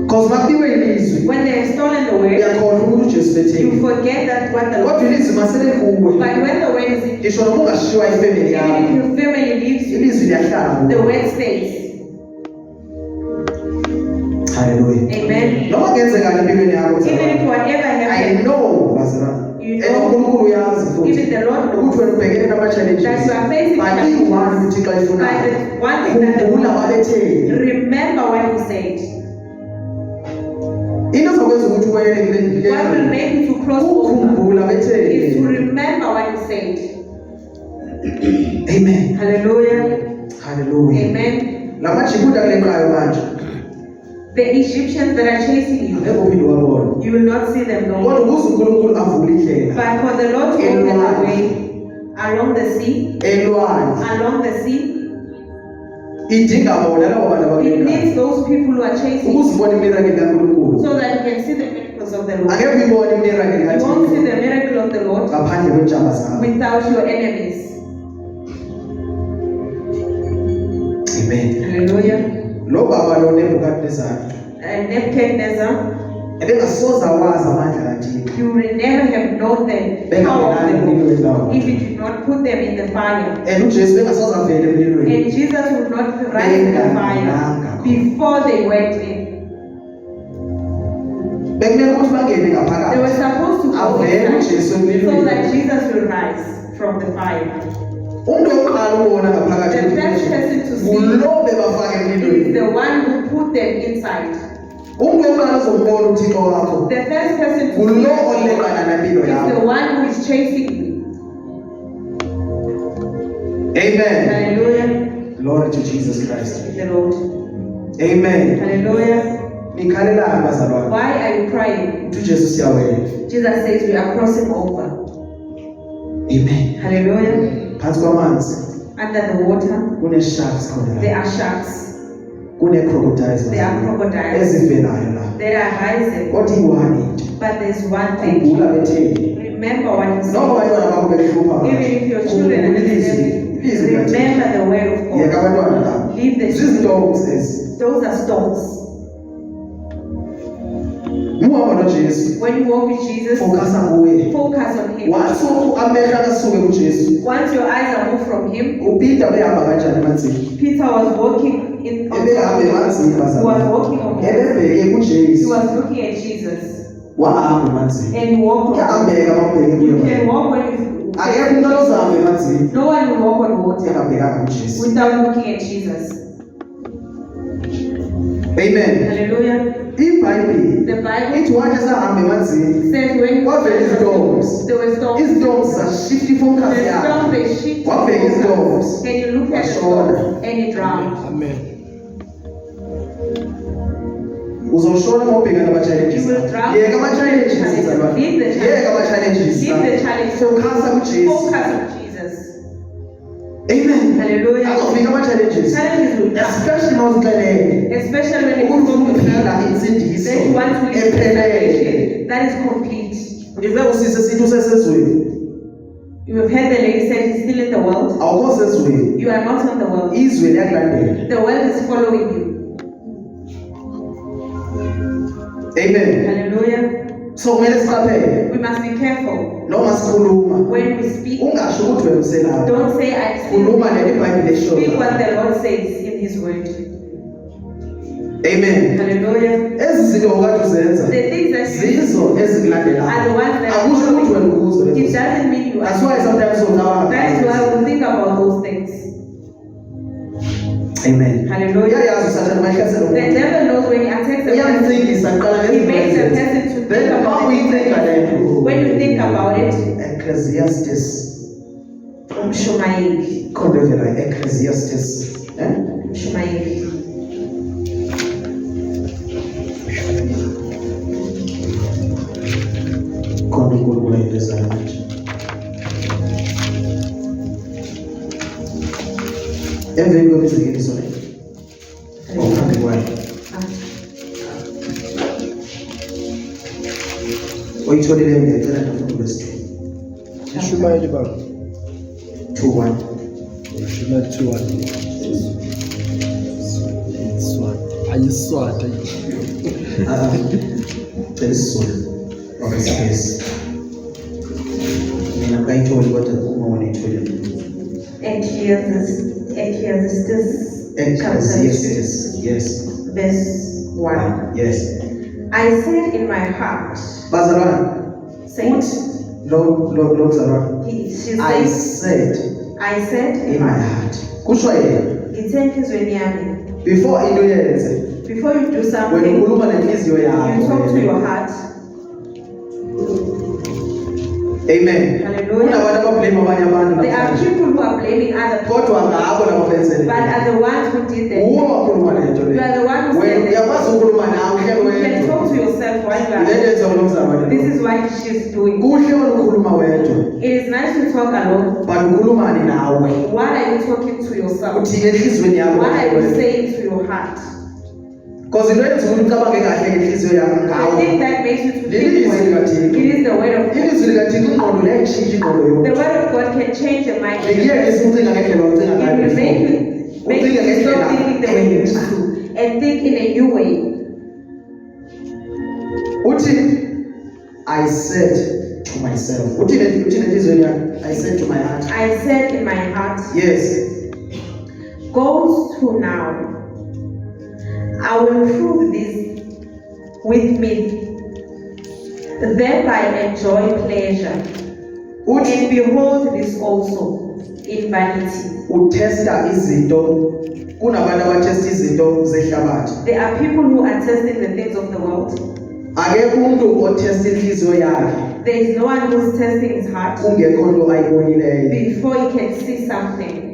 Because makubiwe ilizwi. When they have stolen the word, Uyakhohlwa ukuthi uJesu you betheni. forget that what the Lord Kodwa ilizwi masele kuwe. But when the word is in, Ngisho noma ungashiwa ifamily even if yakho. your family leaves you, Ilizwi liyahlala the kuwe. word stays. Hallelujah. Amen. Noma kenzeka empilweni yakho Even if bazalwane. whatever I happens, know bazalwane. You and know, uNkulunkulu uyazi futhi even the Lord knows ukuthi wena ubhekene nama-challenges that you are facing but challenges. iyi-one uthixo But ayifunayo the one thing that the khumbula Lord babetheni remember what he said. into ezokwenza ukuthi uwele What will make you to cross over ukukhumbula is to betheni. remember what he said. Amen. Hallelujah. Hallelujah. Amen. La majikuda kuleqayo manje The Egyptians that are chasing you, ngeke uphinde wabona you will not see them no kodwa more. ukuze uNkulunkulu avule indlela But for the Lord to open the way along the sea, idinga bona labo bantu it abakuleqayo needs those people who are chasing you ukuzibona imiracle kaNkulunkulu. so that you can see the miracles of the Lord. Angeke uyibone imiracle You won't see kaThixo the miracle of the Lord ngaphandle kwenjaba zakho. without your enemies. Amen. Hallelujah. Lo baba lo Nebukadnezar Nebuchadnezzar, ebengasoze awazi amandla kaThixo you will never have known the power of the Lord if you did not put them in the fire. and uJesu bengasoze avele emlilweni And Jesus would not rise in the fire before they went in. bekumele ukuthi bangene They were ngaphakathi supposed to go avele uJesu inside so emlilweni. that Jesus will rise from the fire. Umuntu wokuqala ubona ngaphakathi The first person to see ngulo bebafaka is emlilweni. the one who put them inside. Umuntu wokuqala ozombona uThixo wakho The first person to see ngulo oleqana nempilo is the yakho. one who is chasing you. Amen. Hallelujah. Glory to Jesus Christ. The Lord. Amen. Hallelujah. Nikhalelani bazalwane Why are you crying? ukuthi uJesu siyawela. Jesus says we are crossing over. Amen. Hallelujah. Phansi kwamanzi Under the water, kune-sharks khona there la. are sharks. Kune-crocodiles There are crocodiles ezivelayo la. that are rising. Kodwa iyi-one into. But there's one thing. Khumbula betheni. Remember what he Noma said. abantwana bakho bekuhlupha Even if your children are disturbed, remember the word of yeka God. abantwana labo. Leave the Zizintombi lezi. Those are stones. Muhamba noJesu. When you walk with Jesus, Focus kuye. focus on him. Wathi amehlo akasuke kuJesu. Once your eyes are moved from him, uPeter behamba kanjani emanzini? Peter was walking in on Ebehamba emanzini he was bazalwane. walking on water. Ebebheke He kuJesu. was looking at Jesus Wahamba emanzini. and he walked on. Kuyahambeka mawubheke You kuye. can walk when you Akekho umuntu ozahamba emanzini no one will walk on water engabhekanga kuJesu. without looking at Jesus. Amen. Hallelujah. iBhayibheli The Bible ithi wathi esahamba emanzini says when kwavela izidongo. there were storms, Izidongo zashifta ifocus the yakhe. storm they shift Wabheka izidongo. and you look at the storm and it drowned. Amen. Uzoshona mawubhekana nama-challenges. You will drown. Yeka ama-challenges bazalwane. Leave the challenges. Yeka ama-challenges. Leave the challenge. Focus kuJesu. Focus on Jesus. Amen. Hallelujah. Azofika ama-challenges. Challenges will come, Especially mawuziqhelele. especially when it Ukuthi comes to uphila that insindiso you want to live ephelele. that is complete. Ngive usise sithi usesezweni. You have heard the lady said he's still in the world. Awukho sezweni. You are not on the world. Izwe liyakulandela. The world is following you. Amen. Hallelujah. So kumele siqaphele We must be careful noma sikhuluma when we speak. ungasho ukuthi wena uselapha. Don't say I Khuluma leli iBhayibheli speak eshoyo. what the Lord says in His Word. Amen. Hallelujah. Ezi zinto okade uzenza The things that you zizo ezikulandelayo. are the ones that Akusho ukuthi wena ukuzo it lezo. doesn't mean you That's are. why sometimes ucabanga. That is why we think about those things. Amen. Hallelujah. Uyayazi usathana mayihlasela The umuntu. devil knows when he attacks a person, Uyamcingisa kuqala he makes a ngezinto person to think then about how we think it. lento. When you think about it, Ecclesiastes. Shumaeli. Khona vela Ecclesiastes. Shumaeli. Khona uNkulunkulu ayivezayo manje. Emveni kwemizekeliso le. Ngaphambi kwayo. Oyitholile ngiyacela ndafuna verse 2. Ishumayeli baba. 2:1. Ishumayeli 2:1. Ayiswata. Cela isizulu. Wakwesifesi. Mina ngayitholi kodwa uma unayitholi. Ecclesiastes. Yes. Verse 1. Yes. I said in my heart, Bazalwane, saint, She I said, said in my heart. Kusho yena. it's enhlizweni yami. Before into yenze, Before you do wena something, ukhuluma nenhliziyo you yakho. talk to your heart. Amen. Hallelujah. Kunabantu abablame abanye abantu There are namhlanje. people who are blaming other people, Kodwa ngabo labo benzele. but are the ones who did that. Uwe wakhuluma lento You le. are the one who Wena said that. uyakwazi ukukhuluma nawe uhlelo You can wedwa. talk to yourself while you Ilento are. yenza unomzamo This le. is what she's doing. Kuhle ukukhuluma wedwa. It is nice to talk alone. But ukhulumani nawe. What are you talking to yourself? Uthi enhlizweni yakho. What are you saying to your heart? Because into yenza ukuthi ucabange kahle ngenhliziyo yakho I ngawe. think that makes you to Leli think lizwi well. likaThixo. It is the word of God. Ilizwi likaThixo ingqondo liyayishintsha ingqondo The yomuntu. word of God can change your mind. Likiye ngisucinga ngendlela ocinga It ngayo will make before. you Ucinge stop ngendlela thinking the way you used entsha. to and think in a new way. Uthi I said to myself. Uthi enhlizweni yakho. I said to my heart. I said in my heart, Yes. goes to now. I will prove this with me, thereby enjoy pleasure, Uthi and behold this also in vanity. utesta izinto. Kunabantu abatesta izinto zehlabathi. There are people who are testing the things of the world. Akekho umuntu otesta inhliziyo yakhe There is no one who's testing his heart kungekho nto ayibonileyo. before he can see something.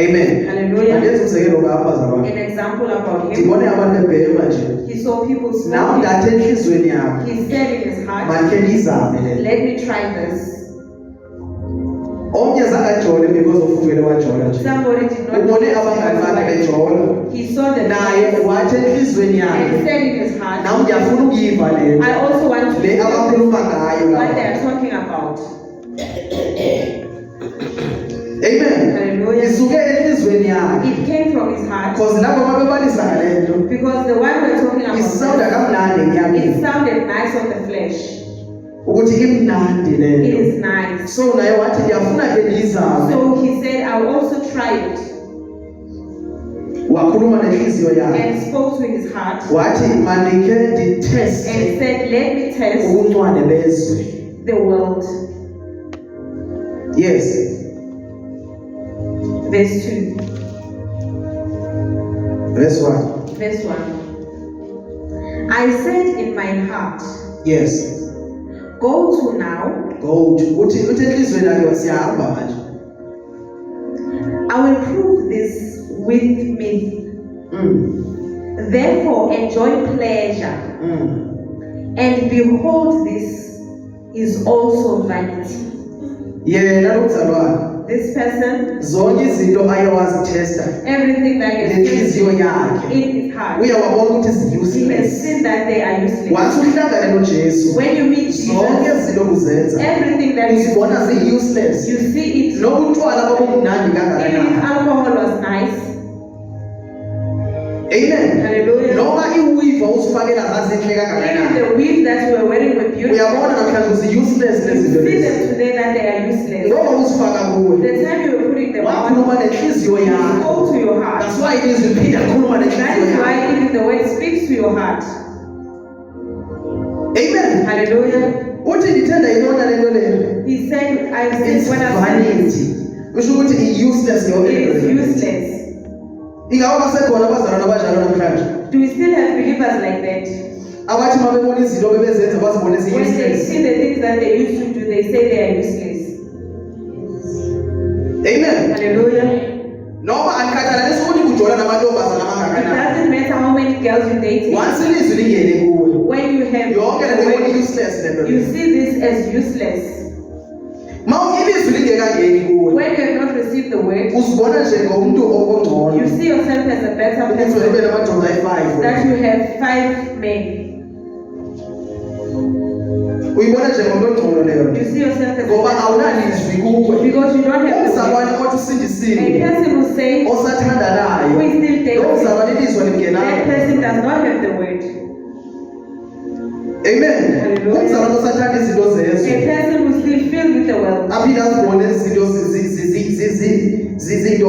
Amen. Hallelujah. Andenze umzekelo ngapha zabantu. An example about him, Ndibone abantu bebhema nje. he saw people Nawe smoking. ngathi enhlizweni yakho. He said in his heart, Makhe ndizame le. let me try this. Omnye zangajole because of uvele wajola nje. Somebody did not Ubone abangani bakhe bejola. He saw the Naye wathi enhlizweni and yakhe. said in his heart, Nawe ngiyafuna ukuyiva le. I also want to Le know abakhuluma ngayo what they la. are talking about. Amen. Hallelujah. Isuke enhlizweni yakhe. It came from his heart Because labo mabebalisa ngale nto. because the one we're talking about, Isawuda kamnandi enyameni. it sounded nice on the flesh. Ukuthi imnandi le It nto. is nice. So naye wathi ndiyafuna ke ndiyizame. So he said, I will also try it, Wakhuluma nenhliziyo yakhe. and spoke to his heart Wathi mandikhe nditheste and said, let me test ubuncwane bezwe. the world. Yes. Verse 2. Verse 1. Verse 1. I said in my heart, Yes. go to now, Go to. Uthi enhlizweni yakhe siyahamba manje. I will prove this with me. Therefore enjoy pleasure, and behold this is also vanity. Yena lomzalwane This person, zonke izinto aye wazithesta everything that is ngenhliziyo yakhe in his heart, uyawabona ukuthi he has zi-useless. seen that they are useless. Once uhlangane noJesu When you meet zonke Jesus, izinto uzenza everything that you uzibona zi-useless. you see it. Nobutshwala babumnandi Even if kangakanani. alcohol was nice, Amen. hallelujah. Noma iwiva uzifakela zazinhle Even kangakanani. the weave that you were wearing were beautiful. Uyabona namhlanje uzi-useless You lezinto see lezi. them today that they are useless. Ngoba uzifaka kuwe. The time you were putting them on, Wakhuluma nenhliziyo yakho. go to your heart. That's why it is repeated khuluma That nenhliziyo is yakho. why even the word speaks to your heart. Amen. Hallelujah. Uthi ndithanda ibona lento leyo. He said, I've It's seen when I've seen vanity. Kusho ukuthi i-useless yonke it lento is leyo. useless. Ingabe basekhona abazalwane abanjalo namhlanje. Do we still have believers like that? Abathi uma bebona izinto bebezenza bazibone When they zi-useless. see the things that they used to do, they say they are useless. Amen. Hallelujah. Noma andikhathalalisi ukuthi kujola namantombazana It amangakanani. doesn't matter how many girls you date. Once ilizwi lingene kuwe When you have yonke lento the ibona word, i-useless lento you leyo. see this as useless. Ma ilizwi lingekangeni kuwe When you have not received the word, uzibona njengomuntu ongcono. you see yourself as a better Ukuthi ube person, namadoda ayi-5. that you have 5 men. Uyibona njengomuntu ongcono leyo nto. You see yourself as Ngoba a awunalizwi kuwe. because you don't have the Umzalwane word. othi A usindisile person who says osathandanayo. who is still Lo dating, mzalwane ilizwi that lingenayo. person does not have the word. Amen. Hallelujah. Umzalwane osathanda izinto A zezwe. person who is still filled with the world, Aphinde azibone izinto zizinto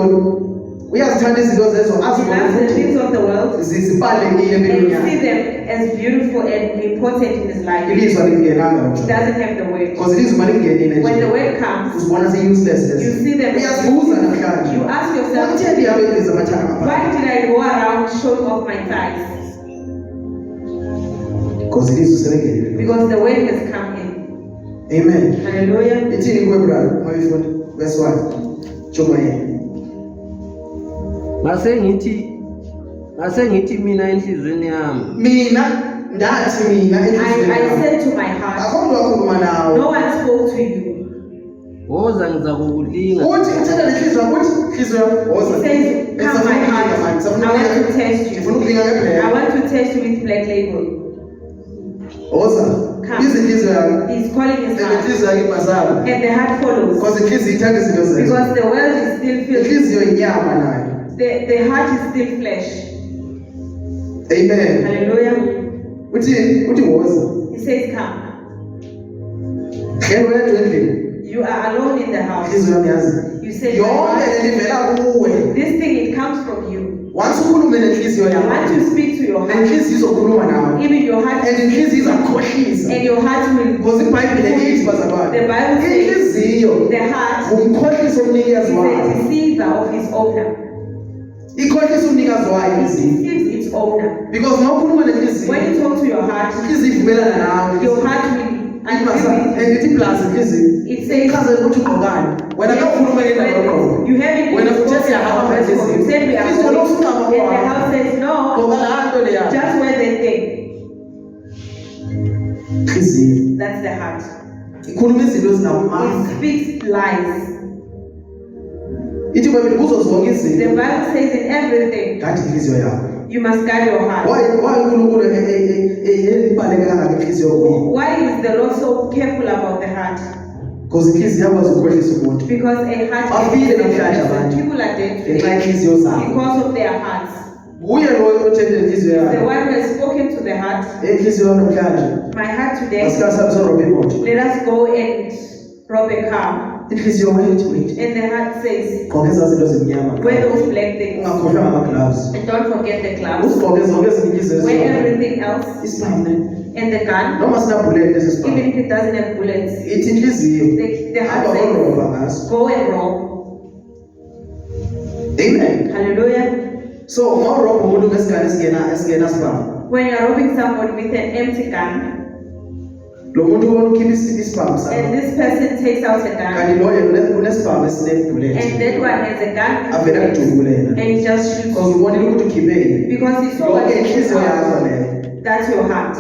uyazithanda izinto zezo He azibone loves the ukuthi things of the world zibalulekile and empilweni he yakhe. sees them as beautiful and important in his life. Ilizwi alingenanga He mfana. doesn't have the word. Because ilizwi malingenile When the nje word comes, uzibona zi-useless you lezo. see them. Uyazibuza namhlanje. You ask yourself, Kutheni ndihambe ngiveza amathanga ngaphandle? why did I go around showing off my thighs? Because ilizwi selingenile. Because the word has come in. Amen. Hallelujah. Ithini kuwe brother? Mawifunda verse 1. Jonga yena. ngase ngithi mina enhlizweni yami Mina ndathi mina I enhliziyweni. said to my heart, Akho umuntu wakhuluma nawe. no one spoke to you. woza ngiza kukulinga Uthi uthanda lenhliziyo ukuthi inhliziyo woza. He says, come my heart, I want to test Ngifuna you. ukulinga I ngebheke. want to test you with black label. Woza. Come. Izinhliziyo yakho. He's calling his heart. Inhliziyo yakho ibazalo. And the heart follows. Because inhliziyo ithanda izinto zezo. Because the world is still filled. Inhliziyo inyama nayo. The heart is still flesh. Amen. Hallelujah. Uthi woza. He says, come. Hlelo wedwa endlini. You are alone in the house. Inhliziyo yami yazi. You say, Yonke lendivela kuwe. this thing, it comes from you. Once ukhulume nenhliziyo I yakho. want to speak to your heart. Nenhliziyo izokhuluma nawe. Even your heart. And inhliziyo izakukhohlisa. And your heart will. Because iBhayibheli lithi bazalwane. The Bible says Inhliziyo the heart ngumkhohlisa omnikazi is wayo. the deceiver of his owner. Ikhohlisa umnikazi wayo It inhliziyo. deceives its owner. Because mawukhuluma nenhliziyo. When you talk to your heart, Inhliziyo ivumelana nawe. your heart will agree. Ngithi plus inhliziyo. It says, Ichaza ukuthi ugqokani. Wena kawukhuluma ngendaba yogqoka. you haven't Wena been futhi uyahamba you said we are Inhliziyo going. lofuna And the house says, no, Gqoka la nto leya. just wear that thing. Inhliziyo. That's the heart. Ikhuluma izinto ezinamandla. It speaks lies. Ithi kwabili kuzo zonke The izinto. Bible says in everything, Ngathi inhliziyo yakho. you must guard your heart. Why uNkulunkulu ebaleka kangaka inhliziyo yakho? Why is the Lord so careful about the heart? Because inhliziyo yakwazi ukukhohlisa umuntu. Because a heart Bafile namhlanje abantu. people are dead Ngenxa today yenhliziyo zabo. because of their hearts. Kuye lo othethe inhliziyo The yakho. one who has spoken to the heart, Inhliziyo namhlanje. my heart today, Asikasa robha imoto. let us go and rob a car. Inhliziyo wait. And the heart says, Gqoka ezaa zinto zimnyama. wear those black things. Ungakhohlwa ngama-gloves. And don't forget the gloves. Usigqoke zonke ezinye inhliziyo Wear ezizodwa. everything else. Isibambe. And the gun, Noma sinabhuleti lesi even sibambe. if it doesn't have bullets. Ithi inhliziyo. The heart Hamba says, urobha ngaso. go and rob. Amen. Hallelujah. So mawurobha umuntu ngesigane esingena sibambe. When you are robbing someone with an empty gun, Lo muntu ubona ukhipha isibambe sakhe. and this person takes out a gun, Kanti loyo unesibambe esinebhuleti. and that one has a gun, Avela kujubule yena. and he just shoots Because ubonile ukuthi ukhiphe yini. because he saw Yonke what inhliziyo yakho leyo. that's your heart.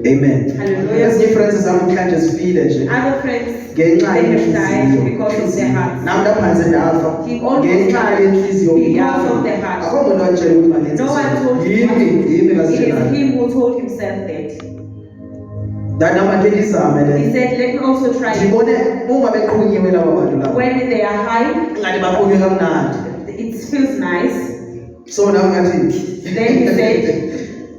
Amen. Hallelujah. Ezinye friends zamhlanje zifile nje. Other friends, Ngenxa they have died yenhliziyo. because of their hearts. Nami laphansi ndafa. He almost Ngenxa died yenhliziyo because of the heart. Akho muntu watshela ukuthi mangenze. No one told him. Yimi It ngazitshela. is him who told himself that. Ndanama ke lizame le. He said, let me also try. Ngibone uma beqhunyiwe laba bantu laba. When they are high, Ngathi baqhunywe kamnandi. it feels nice. So nami ngathi. Then he said,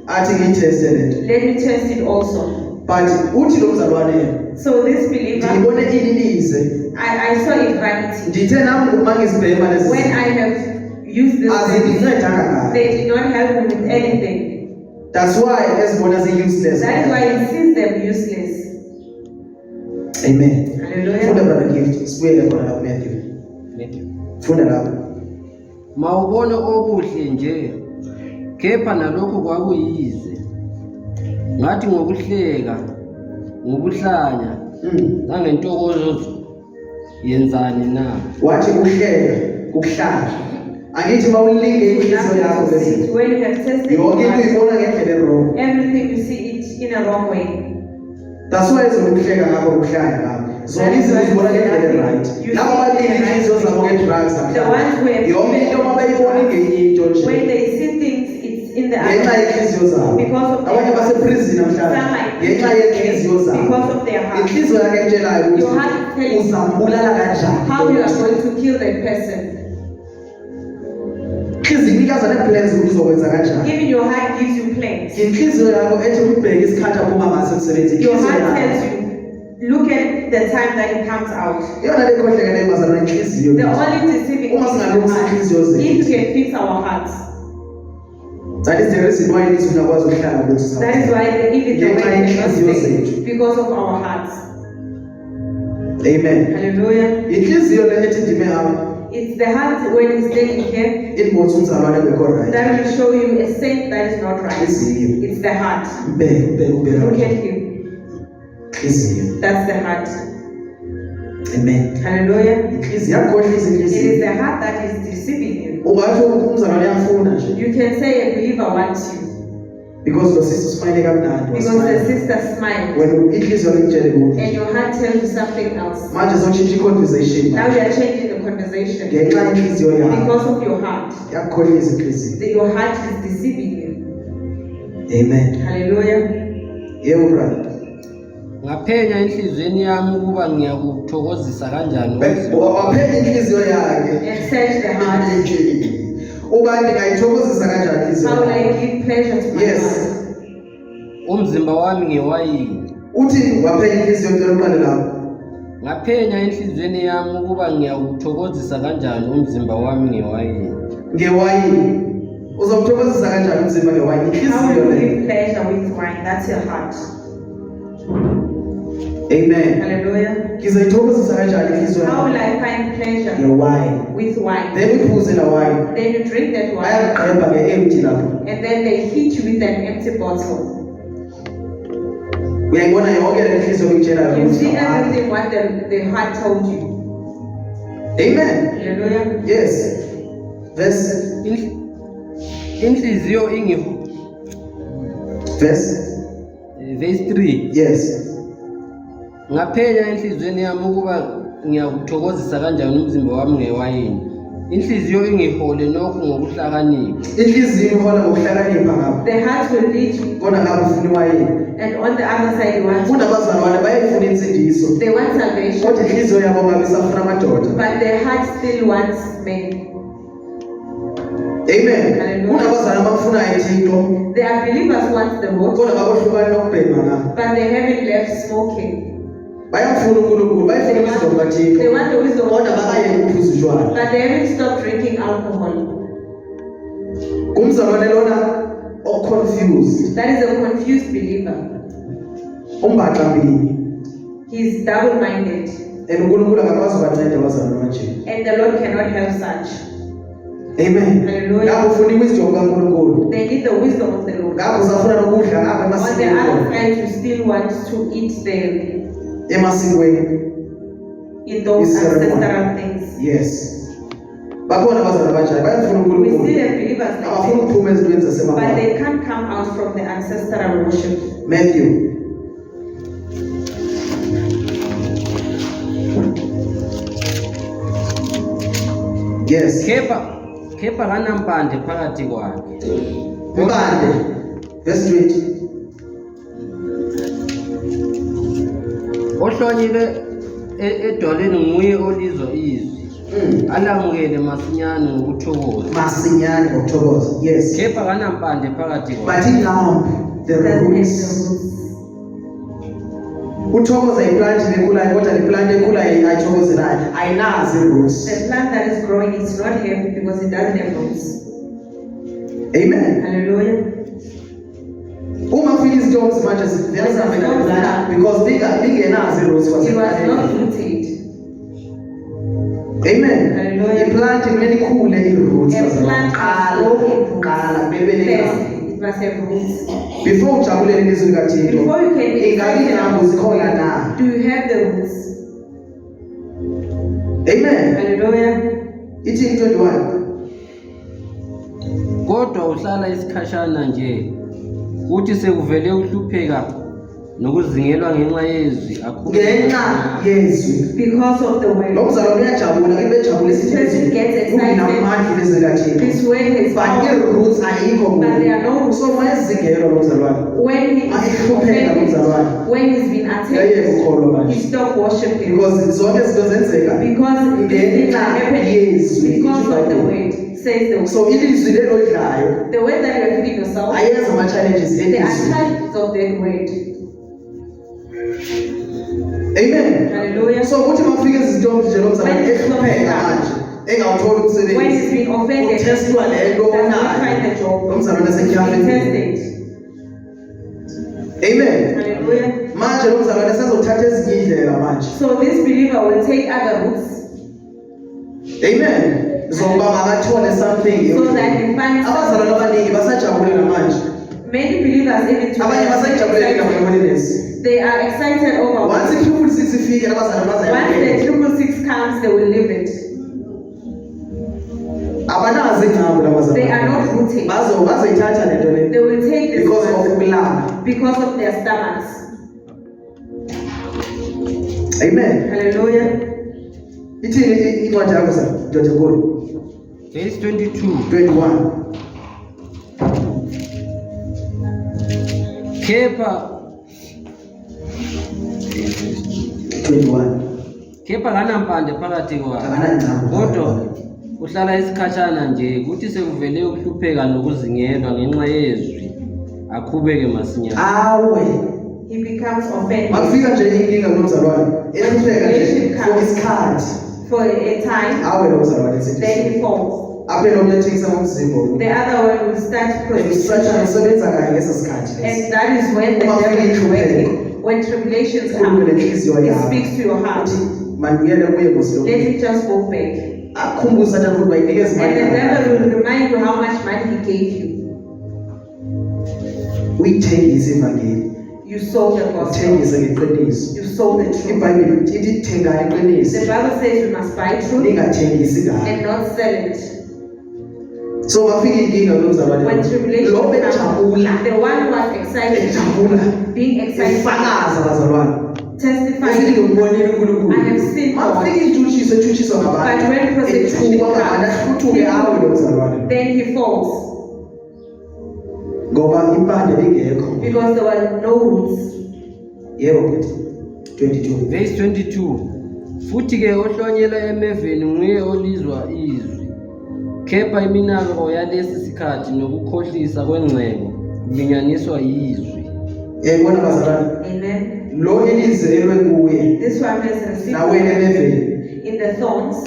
athi ngiyitheste lento. let me test it also. But uthi lo mzalwane So this believer, ngibone ililize. I saw it vanity. Ndithe nami uma ngizibhema lezi. When I have used this, Azingincedanga ngayo. they did not help me with anything. That's why ezibona zi-useless. That is why he sees them useless. Amen. Hallelujah. Funda brother gift. Sibuyele khona lapho Matthew. Funda lapho. mawubone okuhle nje kepha nalokho kwakuyize ngathi ngokuhleka ngokuhlanya nangentokozo yenzani na Wathi kuhleka, kuhlala. Angithi mawulinge inhliziyo yakho bese. When you have tested Yonke your into heart, uyibona ngendlela wrong. everything you see it in a wrong way. That's why zokuhleka ngakho kuhlaya ngakho. Zonke izinto uzibona ngendlela right. Labo abalinge inhliziyo zabo nge-drugs The ones who have yonke into mabayibona ngenye into nje. when they see things, it's in the Ngenxa other. yenhliziyo zabo. Because of Abanye their baseprison namhlanje. Ngenxa yenhliziyo zabo. because of their heart. Inhliziyo yakhe ekutshelayo Your heart ukuthi tells you uzambulala kanjani. how you are going to kill that person. Inhliziyo inikeza ne-plans ukuthi uzokwenza kanjani. Even your heart gives you plans. Inhliziyo yakho ethi ukubheka isikhathi aphuma ngaso emsebenzini. Your Inhliziyo heart yakho. tells you, Look at the time that it comes out. Yona le khohleka nemazana inhliziyo. The only deceiving Uma thing is singalungisa our inhliziyo hearts. zethu. If you can fix our hearts, That is the reason why lithi ungakwazi ukuhlala kuthi that is why if it's the way Ngenxa we must yenhliziyo stay, zethu. because of our hearts. Amen. Hallelujah. Inhliziyo le ethi ndime apha It's the heart when it's standing here inbothi umzalwane engekho right. that will show you a saint that is not right. Inhliziyo. It's the heart. Ubheke Look right. at him. Inhliziyo. That's the heart. Amen. Hallelujah. Inhliziyo yakhohlisa It is inhliziyo. the heart that is deceiving you. Ungathi umzalwane uyafuna nje You can say a believer wants you because lo sister smile kamnandi. because the sister smiled When inhliziyo ikutshela ukuthi and your heart tells you something else. manje sotshintsha i-conversation Now you are changing the conversation ngenxa yenhliziyo yakho because of your heart. yakukhohlisa inhliziyo. Your heart is deceiving you. Amen. Hallelujah. Yebo brother. Ngaphenya enhlizweni yami ukuba ngiyakuthokozisa kanjani Waphenya inhliziyo yakhe. And search the heart. Uba ndingayithokozisa kanjani inhliziyo How will yakhe? I give pleasure to my Yes. heart? umzimba wami ngewayini. Uthi waphenya inhliziyo ngicela uqale lapho. Ngaphenya enhlizweni yami ukuba ngiyakuthokozisa kanjani umzimba wami ngewayini. Ngewayini. Uzomthokozisa kanjani umzimba ngewayini? How Inhliziyo will you le. give pleasure with wine? That's your heart. Amen. Hallelujah. Ngizayithokozisa kanjani inhliziyo How will yakhe? I find pleasure Ngewayini. with wine? Then uphuze la wine. Then you drink that wine Bayaqemba nge-empty lapho. and then they hit you with an empty bottle. Uyayibona yonke le inhliziyo ekutshelayo You ukuthi see hayi. everything what the heart told you. Amen. Hallelujah. Yes. Verse. Inhliziyo Verse. verse 3. Yes. Ngaphenya enhlizweni yami ukuba ngiyakuthokozisa kanjani umzimba wami ngewayini. Inhliziyo ingihole nokho ngokuhlakanipha. Inhliziyo ihola ngokuhlakanipha ngapha. The heart will lead you, Kodwa ngapha ufuna iwayini. and on the other side you want. Ufuna abazalwane bayayifuna insindiso. They want salvation, Kodwa inhliziyo yabo ngabe isafuna amadoda. but their heart still wants men. Amen. Hallelujah. Kunabazalwane abakufunayo ithixo. They are believers want the Lord, Kodwa bakohlukane nokubhema ngapha. but they haven't left smoking. Bayamfuna uNkulunkulu, bayifuna wisdom They kaThixo. want the wisdom of Kodwa God, bakayeka ukuphuza utshwala. but they haven't stopped drinking alcohol. Kumzalwane lona oconfused. That is a confused believer. Umbaxambili. He's double-minded, And uNkulunkulu akakwazi ukubanceda abazalwane banje. and the Lord cannot help such. Amen. Hallelujah. Ngakho ufuna iwisdom kaNkulunkulu. They need the wisdom of the Lord. Ngakho usafuna nokudla ngapha On the emasikweni. other side, you still want to eat them Emasikweni. in those Is ceremony. ancestral things. Yes. Bakhona abazalwane banjani bayafuna We uNkulunkulu. still have believers like Abafuna that, ukuphuma ezintweni but zasemakhaya. they can't come out from the ancestral worship. Matthew. Yes. Kepha kanampande phakathi kwakhe. Mbande. Verse 20. Ohlonyile edwaleni nguye olizwa izwi. Alamukele masinyane ngokuthokoza. Masinyane ngokuthokoza. Yes. Kepha kanampande phakathi But kwakhe. in lamp the That's roots. the Uthokoza iplanti lekhulayo kodwa leplanti ekhulayo ayithokozelayo ayinazi roots. The plant that is growing is not healthy because it doesn't have roots. Amen. Hallelujah. Uma ufika izintombi manje ziyazamela leplanti because bingenazi roots It was not kwasekhaya. rooted. Amen. Hallelujah. Iplanti kumele ikhule i-roots. A plant Qala bebele first, it must have roots. before ujabulele ilizwi likaThixo. Before you can be Ingabe ingqambo zikhona na? do you have the roots? Amen. Hallelujah. Ithi 21. Kodwa uhlala isikhashana nje. Uthi sekuvele uhlupheka nokuzingelwa ngenxa yezwi Ngenxa yezwi. Because of the word. Lo mzalwane uyajabula ibe ejabule This person gets excited. unamandla ilizwi likaThixo. This word is But powerful. i-roots ayikho But there are no roots. so mayezingelwa lo mzalwane. When he is Ayihlupheka lo offended, mzalwane. when he's been Yayeke attacked, ukholwa he manje. stopped worshiping. Because zonke izinto zenzeka Because these things are happening yezwi. because of the word. Says the word. So ilizwi lelo odlayo The word that you are feeding yourself, ayenza ama-challenges there are elizwi. types of that word. Amen. Hallelujah. So ukuthi mafike izintombi nje lomzalwane ehlupheka manje engawuthola umsebenzi. When he's been offended, Uthestwa lento does not onayo. find the job. Lomzalwane He's esetyhafeni. tested. Amen. Hallelujah. Manje lomzalwane sezothatha ezinye indlela manje. So this believer will take other routes Amen. Zokuba makathole something. so that he finds Abazalwane abaningi basajabulela manje. many believers even Abanye basajabulela indaba today. yoholiness. They are excited over Once it. iTriple 6 ifike abazalwane Once the bazayabukela. 666 comes, they will live it. Abanazi ingqambo labazalwane. They are not rooted. Bazoyithatha lento le. They will take this Because of one ukulamba. because of their stomachs. Amen. Hallelujah. Ithini incwadi yakho sa Dr. Gold? Verse 22. 21. Kepha 21. akanampande phakathi kwakhe, Akanangqambo. kodwa uhlala isikhashana nje, kuthi sekuvele ukuhlupheka nokuzingelwa ngenxa yezwi, aqhubeke masinyane. Awe. He becomes offended Makufika nje inkinga nomzalwane. Ehlupheka nje for isikhathi. for a time, Awe nomzalwane sithi. then he falls. Aphela omnye ethengisa ngomzimba. The other one will start Esathana prostitution. usebenza kanye ngesa sikhathi. And that is when the Uma devil is kufika working. When tribulations Ukhulume come, nenhliziyo it yakho. speaks to your heart. Uthi mandibuyele kuye Nkosi lo. Let it just go back. Akukhumbuze Sathane ukuthi bayinikeza And imali. the devil will remind you how much money he gave you. Uyithengise ivangeli. You sold the gospel. Uthengise ngeqiniso. You sold the truth. iBhayibheli ithi thengani The iqiniso. Bible says you must buy truth Ningathengisi ngalo. and not sell it. So mafika inkinga nomzalwane. When tribulation Lo comes, bejabula. the one who was excited, Ejabula. being excited, Ifakaza bazalwane. testifying, Ngibonile uNkulunkulu. I have seen God. Mafika intshutshiso ethutshiswa But ngabantu. when prostitution Ethukwa ngabantu ahluthuke awe comes, nomzalwane. then he falls Ngoba impande bingekho. because there were no roots. Yebo mfethu. 22. Verse 22. Futhi-ke ohlonyelwa emeveni nguye olizwa izwi, kepha iminako yalesi sikhathi nokukhohlisa kwengcebo kulinganiswa yizwi. Yayibona bazalwane. Amen. Lo ilizwe elwe kuye. This one has received Nawe emeveni. in the thorns.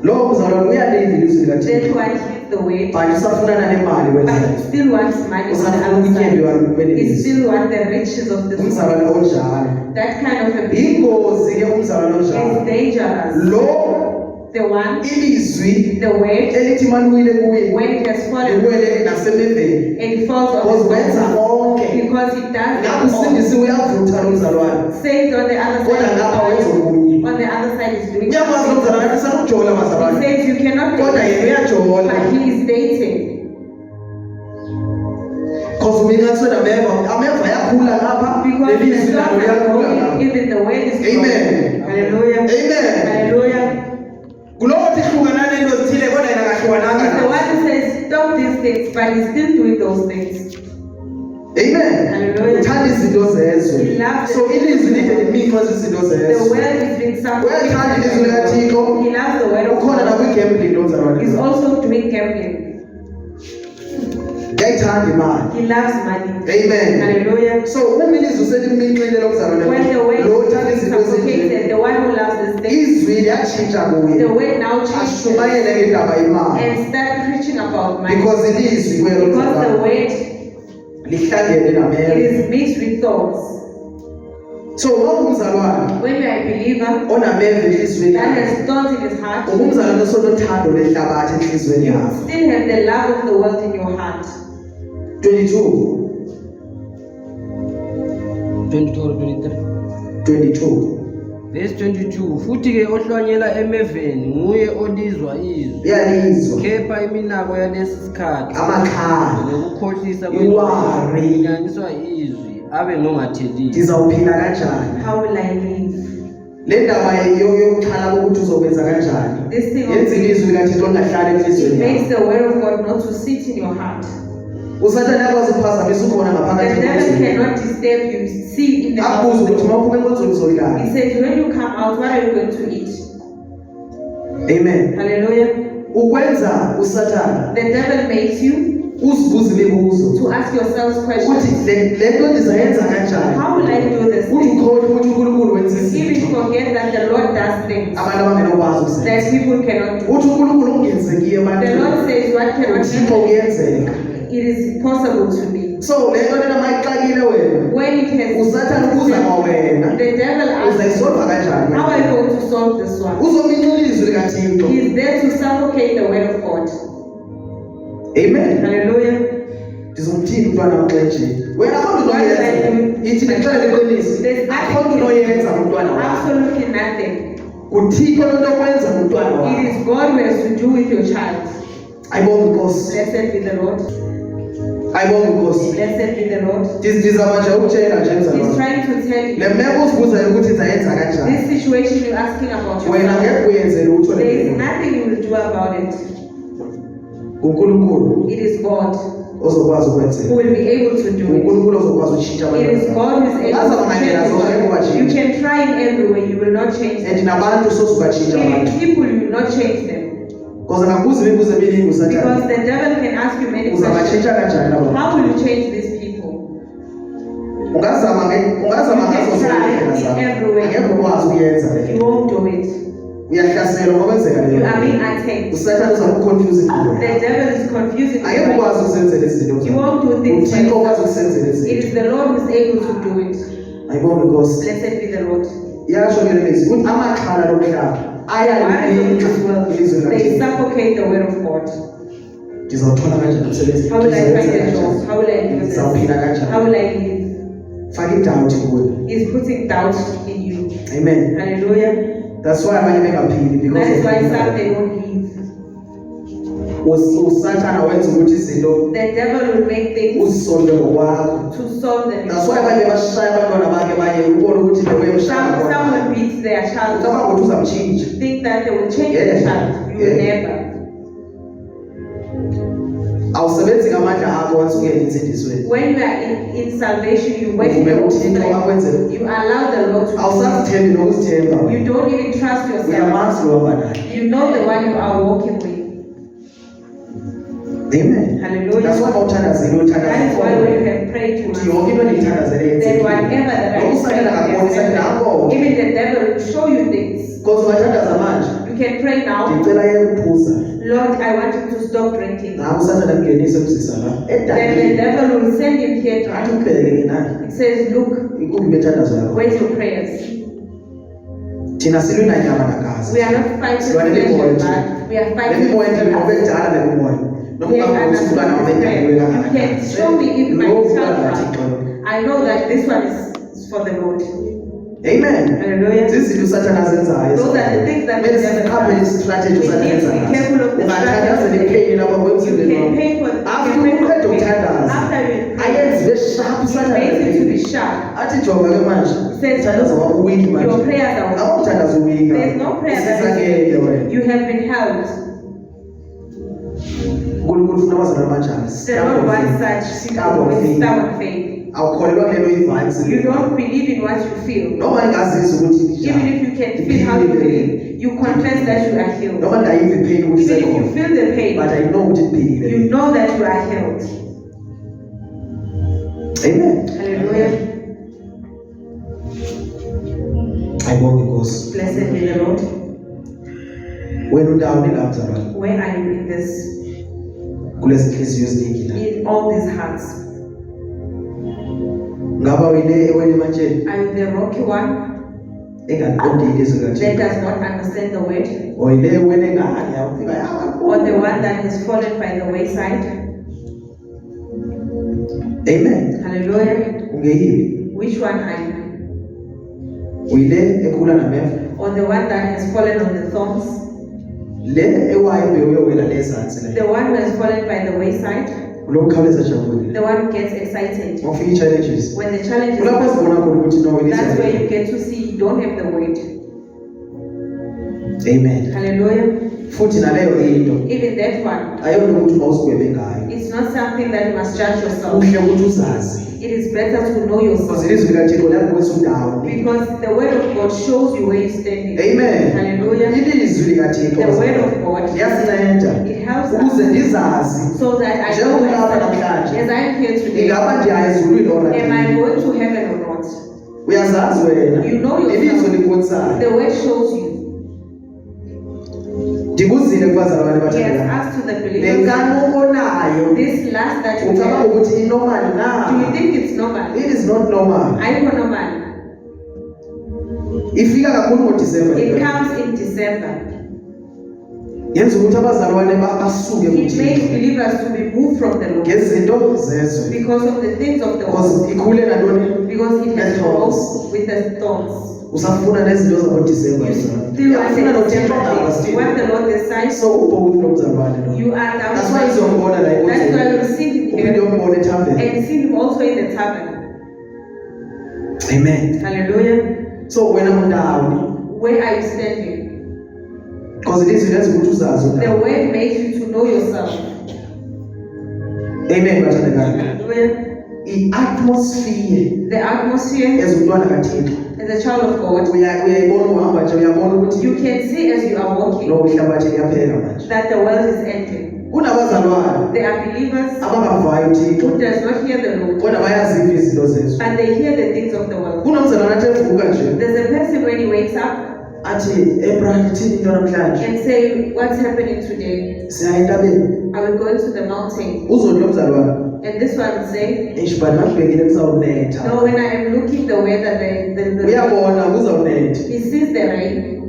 Lo mzalwane uyaliva ilizwi That likaThixo. one hears the word, But usafunana nemali but wenzani? he still wants money on the Usafuna other ubutyebi side. walukubeni He ilizwi. still wants the riches of this world. Umzalwane onjalo. That kind of a being Ingozi ke umzalwane is onjalo. dangerous. Lo The one, ilizwi the word, elithi maluwile kuye. when it has fallen Liwele nasemeveni. and it falls on Because his wenza altar, konke. because he does it all. Ngakusindisi uyavutha lo mzalwane. Says on the other Kodwa ngapha wenza side, okunye. on the other side is doing Uyakwazi lo mzalwane athi sakujola He bazalwane. says you cannot Kodwa date, yena uyajola. but he is dating. Because umingathi wena ameva yakhula ngapha. Because the Lelizwi songs nalo are liyakhula growing, ngapha. even the word is Amen. growing. Hallelujah. Amen. Hallelujah. Kulowo othi hlukana nento zithile kodwa yena akahlukananga He's the nazo. one who says stop these things, but he's still doing those things. Amen. Hallelujah. Uthanda izinto zezwe. He loves So ilizwi lide neminqo zezinto The zezwe. word is being Uyathanda ilizwi likaThixo. He loves the word of Ukhona God. nakwi-gambling lo mzalwane. He's also doing gambling. Uyayithanda imali. He loves money. Amen. Hallelujah. So uma ilizwi seliminxile lo mzalwane. When the word Lo uthanda is izinto ezinje. suffocated, the one who loves this thing, Izwi liyatshintsha the kuye. word now changes Ashumayele ngendaba yemali. and start preaching about money. Because ilizwi kuye lo Because the mzalwane word, lihlangene it nameva. is mixed with thoughts. So uma ungumzalwane When you are a believer onameva enhliziyweni that yakhe, has thorns in his heart, ungumzalwane osonothando lwehlabathi enhliziyweni yakho. still have the love of the world in your heart. 22. 22 or 23. 22. Verse 22. Futhi-ke ohlonyelwa emeveni nguye olizwa izwi, Iyalizwa. kepha iminako yalesi sikhathi Amakhala. nokukhohlisa Iwari. kulinganiswa izwi, abe ngongatheliyo. Ngizawuphila kanjani? How will I live? Le ndaba yokukhala ukuthi uzokwenza kanjani. This thing Yenza ilizwi likaThixo lingahlali it enhliziyweni makes yakho. the word of God not to sit in your heart. Usathane akwazi ukuphazamisa ukhona The ngaphakathi devil emozweni. cannot disturb you. See in the Akubuze house. ukuthi uma uphuma emozweni uzolidlala. He says, when you come out, what are you going to eat? Amen. Hallelujah. Ukwenza usathane The devil makes you uzibuze imibuzo. to ask yourselves Uthi questions. le nto ndizayenza kanjani? How will I do this Uthi thing? ukhohlwe ukuthi uNkulunkulu wenza You izinto. forget that the Lord does things abantu abangenokwazi ukuzenza. that people cannot do. Uthi uNkulunkulu ungenzeki The ebantwini. Lord says what cannot uThixo happen, kuyenzeka. it is possible to me. So le nto lena mayixakile wena. When it has, Usathane ubuza kwawena. the devil asks, Uzayisolva kanjani? how are you going to solve this one? Uzominxila ilizwi likaThixo. He is there to suffocate the word of God. Amen. Hallelujah. Ndizomthini umntwana mxenje. Wena akho nto noyenza. Ithi ndixelele iqiniso. There's Akho nto noyenza umntwana wakho. absolutely nothing. Kuthixo lento okwenza umntwana It wakho. is God who has to do with your child. Ayibonge Nkosi. Blessed be the Lord. Ayibonge Nkosi. Blessed be the Lord. Ndizama nje ukutshela nje He's mzalwane. trying to tell you, Le meko uzibuzayo ukuthi ndayenza kanjani. this situation you're asking about Wena yourself, ngeke uyenzele utho there is le. nothing you will do about it. uNkulunkulu It is God ozokwazi who ukwenzela. will be able to do it. uNkulunkulu ozokwazi ukushintsha It is abantu. God who is able Azama to ngandlela zonke change it. ukubashintsha. You can try in every way, you will not change them. And nabantu sosubatshintsha Even abantu. people, you will not change them. Because angakubuza imibuzo eminingi Because usathane. the devil can ask you many questions. Uzabatshintsha kanjani labo? How will you change these people? Ungazama ngazo zonke in every way. Angeke ukwazi ukuyenza le. You won't do it. Uyahlaselwa ngokwenzeka You leyo. are being attacked. Usathane uzakuconfuse ingqondo. The devil is confusing Angeke you. ukwazi ukusenzela izinto. You won't do things by uThixo ukwazi yourself. ukusenzela It izinto. is the Lord who is able to do it. Ayibonge Nkosi. Blessed be the Lord. Yasho ke lezi ukuthi amaxhala lomhlaba Worries of this world, ilizwe they likaThixo. suffocate the word of God. Ndizawuthola kanjani umsebenzi? How will I find a job? How will I do this? Ndizawuphila kanjani? How will I live? Faka idoubt kuwe. He's putting doubt in you. Amen. Hallelujah. That's why abanye bengaphili That because is of why some that. they don't live. Usathana wenza ukuthi izinto The devil will make things uzisolve ngokwakho. to solve them. That's why abanye bashaya abantwana bakhe baye ubone ukuthi lewe emshaya Some khona. will beat their child. Ucabanga ukuthi uzamtshintsha. Think that they will change Yeah. the child. You will Yeah. never. Awusebenzi ngamandla akho once ungena insindisweni. When you are in salvation, you wait Uvumela for ukuthi into strength. akwenzela. You allow the Lord to. Awusazithembi nokuzithemba. You don't even trust yourself. Uyamazi lo hamba naye. You know the one you are walking with. Amen. Hallelujah. That's why awuthandazeli That is why when you uthandazela. have prayed, you Uthi must. yonke into endiyithandazele Then yenzekile. whatever that I Nokusakela ngakubonisa pray, nako. even the devil will show you things. Because ungathandaza manje. You can pray now. Ngicela yeke ukuphuza. Lord, I want you to stop drinking. Nawe usathana kungenisa emzisa la. Then the Edaleni. devil will send him here to Athi ask. ubheke naye. It says, look, Inkulu bethandazo yakho. where's your prayers? Thina silwina nyama nagazi. We are not fighting Silwana flesh nemimoya and thina. blood. We are Le fighting mimoya nje ngoba spirit. edala le mimoya. Noma Yes, ungabuza and ukuthi ubani wabedaliwe you kangakanani. can show me if my Lo child ubani has. Thixo. I know that this one is for the Lord. Amen. Hallelujah. Zizinto usathana azenzayo. Those are the things that the devil Siqaphele does. istrategy We usathana need to be ezenzayo. careful of the Ungathandaza strategy. nepheni lapha You kwemzini can wakho. pay for After you can pay uqeda for pain. ukuthandaza. After you pray, Ayenziwe sharp he usathana makes it to be nepheni. sharp. Athi jonga ke manje. Says, Uthandaza wakho weak manje. your prayers are weak. Awuthandaza weak. There's no prayer that Usizakele is wena. you have been helped. uNkulunkulu ufuna abazalwane abanjani. The Lord wants such people with stubborn faith. Awukholelwa kulento oyivayo. You don't believe in what you feel. Noma ngingazizwa ukuthi Even if you can feel how you feel, you confess that you are healed. noma ndayiva ipain ukuthi Even if you sekhona. feel the pain, But I know ukuthi you iphilile. know that you are healed. Amen. Hallelujah. Ayibonge Nkosi. Blessed be the Lord. Wena undawoni la mzalwane. Where are you in this? Kulezi nhliziyo eziningi la. In all these hearts. Ngaba wile ewele manje Are you the rocky one engaqondi ilizwi that likaThixo. does not understand the word? Oyile ewele ngani awufika yawa. Or the one that has fallen by the wayside? Amen. Hallelujah. Ungeyibi. Which one are you? Uyile ekhula nameva. Or the one that has fallen on the thorns? Le ewayo bewewela lezansi The la. one who has fallen by the wayside? Lokukhawuleza jabulile. The one who gets excited. Ngofika challenges. When the challenge Kulapho is, sibona khona ukuthi no that's where ilizwi. you get to see you don't have the word. Amen. Hallelujah. Futhi naleyo into Even that one, ayona ukuthi mawusigwebe ngayo. it's not something that you must judge yourself. Kuhle ukuthi uzazi. It is better to know Because yourself. ilizwi likaThixo liyakubonisa undawo. Because the word of God shows you where you're standing. Amen. Hallelujah. Ilizwi likaThixo The word of God, liyasinceda it helps ukuze us ndizazi so that I njengoba know ulapha myself namhlanje as I'm here today. ingaba ndiya ezulwini Am I orayithi. going to heaven or not? Uyazazi wena. You know Ilizwe yourself. likhonsayo. The word shows you. Ndikuzile kubazalwane Yes, bathandana. as to the Le believers, nkani ubonayo this last that you ucabanga have, ukuthi inormal do you na? think it's normal? It is not normal. Ayikho normal. Ifika kakhulu ngoDisemba. It comes in December. Yenza ukuthi abazalwane basuke It makes kuThixo believers to be moved from the Lord ngezinto zezwe. because of the things of the Because world. ikhule nantoni? Because it has Thorns. grown with the thorns. Usafuna nezinto zaboDisemba. You still want Uyafuna noThixo the what the Lord decides. So both nomzalwane lo. You are down. That's why uzombona la That's why you see him uphinde here umbone ethambeni. and see him also in the tavern. Amen. Hallelujah. So wena undawuni Where are you standing? because it is lenza ukuthi uzazi The undawuni. word makes you to know yourself. Amen bathandana. Hallelujah. I-atmosphere The atmosphere ezumntwana kaThixo as a child of God, uyayibona uhamba nje uyabona ukuthi you can see as you are walking no ihlabathi liyaphela manje. that the world is ending. Kunabazalwane There are believers abangavayo uThixo who does not hear the Lord, kodwa bayaziva izinto zezwe. but they hear the things of the world. Kunomzalwane athi evuka nje There's a person when he wakes up athi April ithini into namhlanje and say, what's happening today? siya entabeni Are we going to the mountain? uzothi lo mzalwane And this one would say, eish but makubhekile kuzawunetha. no, when I am looking the weather, Uyabona kuzawunetha he sees the rain,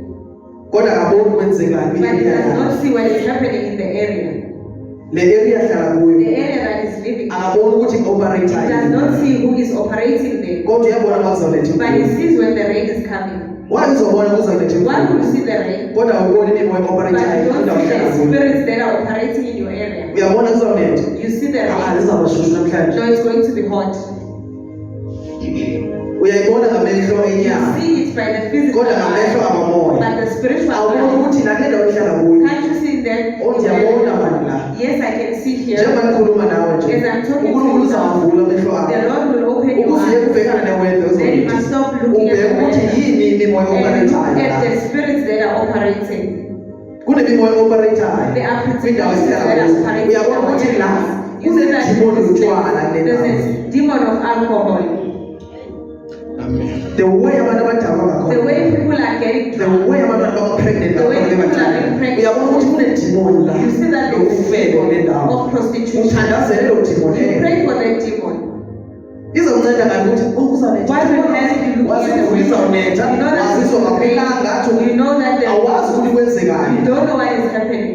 kodwa akaboni kwenzekani but he does kwi-area not see what is happening in the area. le area ahlala The kuyo. area that is living, he Akaboni ukuthi i-operator does not see who is operating there, kodwa uyabona uma kuzawunetha but he sees when the rain is coming. why uzobona kuzawunetha Why imvula? would you see the rain? Kodwa awuboni imimoya But i-operator you don't indawo see ohlala the kuyo. spirits that are operating in your area. Uyabona kuzawunetha You see the rain. lizawuba shushu namhlanje. No, it's going to be hot. Uyayibona ngamehlo You enyama see it by the physical kodwa ngamehlo eye, amamoya but the spiritual awuboni eye. ukuthi nakule ndawo ehlala kuyo Can't you see that? ndiyabona mani la Yes, I can see here. njengoba ndikhuluma nawe nje As I'm talking to uNkulunkulu you, uzawavula amehlo the akho Lord will open your ukuze uye eyes. kubhekana newedha Then you must stop looking at ubheke the ukuthi weather yini imimoya and look operatayo at la the spirits that are operating. kunemimoya operatayo There are kwindawo principalities esihlala that are kuzo operating. uyabona ukuthi la You see that kunedimoni yotshwala kule there's ndawo a demon of alcohol. the way abantu abadalwa The ngakhona way people are getting the drunk. way abantu baba-pregnant The way ngakhona people are bebancane being pregnant. uyabona ukuthi kunedimoni la You see that there is lokufeko demon lendawo of prostitution. uthandazele lo dimoni You pray for that demon. izokunceda ngani ukuthi ukuzanetha Why will help you look wazi at the ukuthi window? izawunetha You know that wazizwa it's rain. kakhulanga athi You know that the awazi ukuthi kwenzekani you don't know what is happening.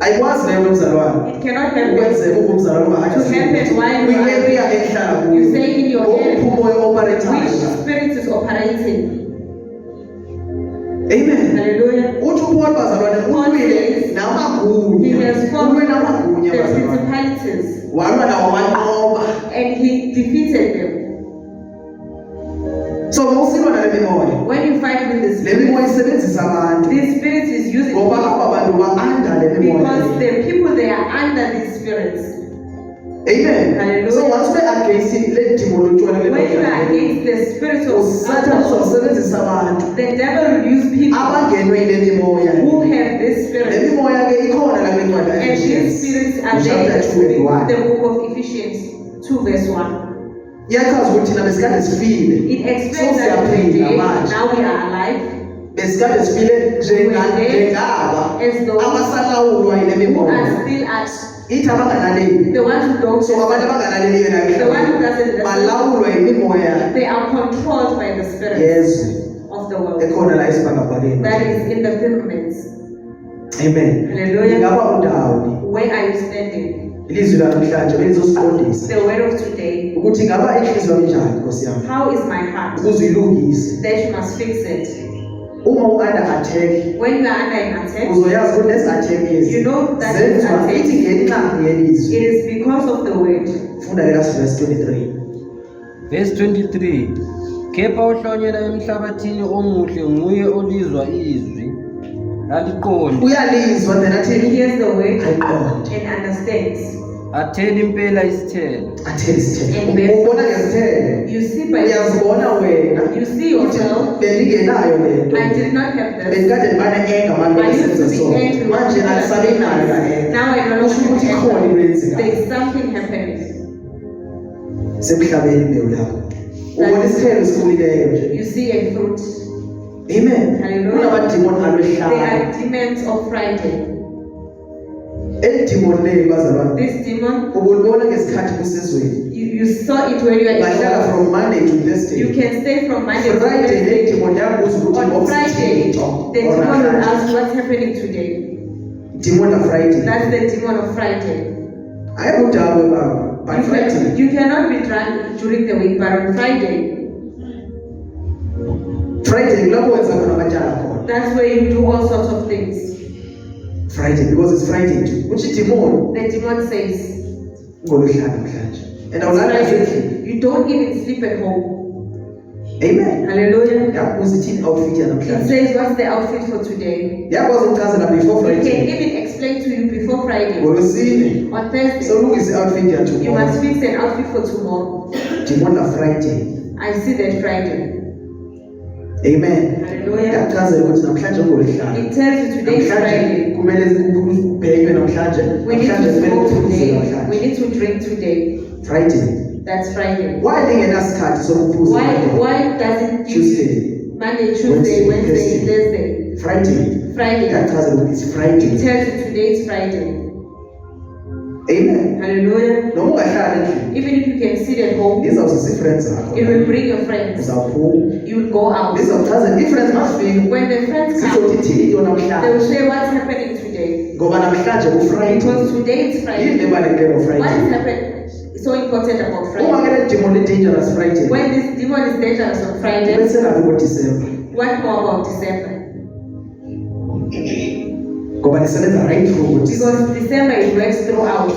ayikwazi leyo nomzalwane It cannot happen. ukwenzeka ungumzalwane To happen while you kwi-area ehlala You say in your head, umoya operatayo which spirit is operating. amen Hallelujah. uthi uPaul bazalwane ulwile He namagunya has fought ulwe the namagunya bazalwane principalities walwa nawo wanqoba and he defeated them. so mawusilwa nale mimoya When you fight with the le spirit, mimoya isebenzisa abantu this spirit is using ngoba aba bantu ba-anda le mimoya because the people they are under these spirits. amen Hallelujah. so once we-against le dimoni lotshwala When you are against the spirit of usathane alcohol, uzawusebenzisa abantu the devil will use people abangenwe yile mimoya who have this le spirit. mimoya ke ikhona la kwincwadi And these spirits are there in the book of Ephesians 2 verse 1. iyachaza ukuthi thina besikade sifile It explains So that siyaphila today, manje. now we are alive, besikade sifile njengaba as those abasalawulwa yile who mimoya are still at ithi abangalaleli the ones who don't so abantu abangalaleli yena the one who doesn't listen, balawulwa yimimoya they are controlled by the spirit yezwe of the world ekhona la esibhakabhakeni that is in the firmaments. amen Hallelujah. ingaba undawoni Where are you standing? ilizwi lanamhlanje belizosiqondisa The word of today. ukuthi ingaba inhliziyo yami njani nkosi yami How is my heart? ukuze uyilungise That you must fix it. uma u-under attack When you are under an attack, uzoyazi ukuthi lezi attack lezi you know that this zenziwa attack, ithi ngenxa yelizwi it is because of the word. funda ke verse 23 Verse 23. Kepha ohlonyela emhlabathini omuhle nguye olizwa izwi aliqonde uyalizwa then He athini hears the word ayiqonde and understands. athela impela isithelo. athele isithelo Amen. ubona ngezithelo You see by uyazibona wena you see yourself. bendingenayo lento I did not have this. bendikade ndibane-enga abantu I used to abasenza be so angry. manje alisabenayo la-enga Now I don't kusho ukuthi know ikhona into what eyenzekayo There is something happening. semhlabeni imbewu yakho ubona isithelo esikhulileyo nje. You see a fruit. Amen. Hallelujah. Kunamadimoni There alwehlala. are demons of Friday. Edimoni leyo bazalwane. This demon, Ubulibona ngesikhathi kusezweni. you saw it when you were Bahlala in from Monday to You Thursday. can stay from Monday to Friday Thursday. edimoni yabuza ukuthi On Friday, ngomsithelo. the demon will ask what's happening today. Demon of Friday. That's the demon of Friday. Ayekudabwe baba. But Friday. You cannot be drunk during the week, but on Friday, Friday kulapho wenza khona amatyala khona. that's where you do all sorts of things. Friday because it's Friday too. Uthi demon The demon says, ngolwesihlanu namhlanje. And it's awulala Friday. endlini. You don't even sleep at home. Amen. Hallelujah. Yabuza ithini outfit It yanamhlanje. says, what's the outfit for today? Yakwazi ukuchazela before It can Friday. even explain to you before Friday. Ngolwesine. On Thursday, Solungisa i-outfit ya you must tomorrow. fix an outfit for tomorrow. Demon of Friday. I see that Friday. Amen. Hallelujah. Yakuchazela ukuthi namhlanje ngolwesihlanu. It tells you today is Namhlanje Friday. kumele ubhekwe namhlanje. We need Namhlanje to kumele smoke uphuze today. We namhlanje. need to drink today. Friday. That's Friday. Why lingenasikhathi sokuphuza? Why does it give you Tuesday. Monday, Tuesday, Wednesday, Wednesday, Thursday, Friday. Friday? Yakuchazela ukuthi it's It Friday. tells you today is Friday. Amen. Hallelujah. Noma ungahlali endlini. Even if you can sit at home, Izawususa i-friends zakho. it will bring your friends. Uzawuphuma. You will go out. Izawuchazela i-friends masifika. When the friends Sizothi come, ithini into they will namhlanje. say what's happening today. Ngoba namhlanje ku-Friday. Because today is Yini Friday. ebalulekile What ngo-Friday? is happening? So important about Uma Friday. ke le demon dangerous Friday. When this demon is dangerous on Friday, Bese lapho ngo-December. what more about December? Ngoba nisebenza right through ngo-December. Because December it works throughout.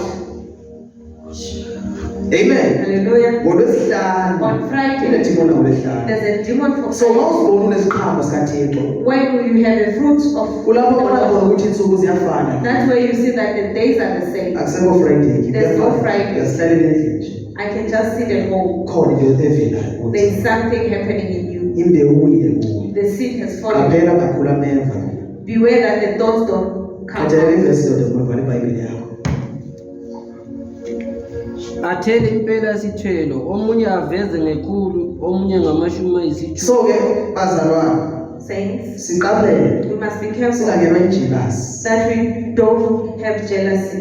Amen. Hallelujah. NgoLwesihlanu. On Friday, Kune-demon ngoLwesihlanu. there's a demon for So Friday. mawuzibona unesiqhamo sikaThixo. When you have a fruit of Kulapho khona khona the ukuthi insuku ziyafana. that's where you see that the days are the same. Akusekho Friday. There's no Friday. Uyasihlalela endlini nje. I can just sit at home. Khona into evelayo ukuthi There's something happening in you. imbewu uyile kuwe. The seed has fallen. Qaphela kakhulu ameva. Beware that the thoughts don't come Khathela out. ivesi yodwa kunovala iBhayibheli yakho. athele impela isithelo, omunye aveze ngekhulu, omunye ngamashumi ayisithupha. So ke bazalwane Saints, siqaphele we must be careful singangenwa injilasi. that we don't have jealousy.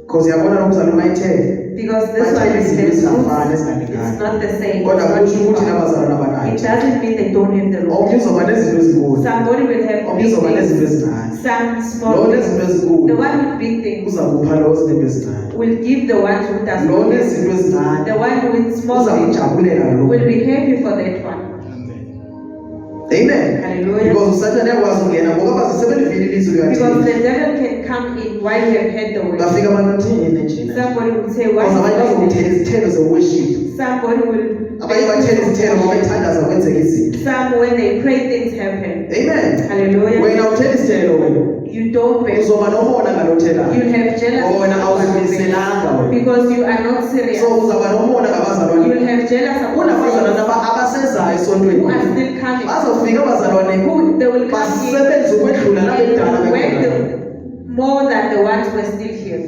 Because yabona lo mzalwane mayithele. Because this one Bathele is izinto the ezingafani truth. ezingalingani. It's not the same. Kodwa It's kusho not ukuthi equal. abazalwane It abanayo. doesn't mean they don't have the law. Omunye uzoba nezinto ezinkulu. Somebody will have Omunye big uzoba nezinto things. ezincane. Some Lo small nezinto things. ezinkulu The one with big things uzakupha lo zinto ezincane. will give the one who does Lo not. nezinto ezincane The one with small things uzakujabulela lo. will be happy for that one. Amen. Hallelujah. Because usathane yakwazi ukungena ngoba basebelivile ilizwi Because likaThixo. the devil can come in while you have heard the word. Bafika abantu thini njena. Somebody will say, Because abanye what is bazokuthela this? izithelo ze-worship. Somebody will Abanye bathela izithelo ngoba bethandaza kwenzeka izinto. some when they pray things happen. Amen. Hallelujah. Wena uthela isithelo wena. You don't pay. Uzoba nomona ngalothelayo. You have jealousy Ngoba wena about awuzimiselanga it. wena. Because you are not serious. So uzaba nomona ngabazalwane. You will have jealous about Kunabazalwane things abasezayo who esontweni. are still coming. Bazofika abazalwane Who they will come basebenze ukwedlula in labekudala and work bekhona. more than the ones who are still here.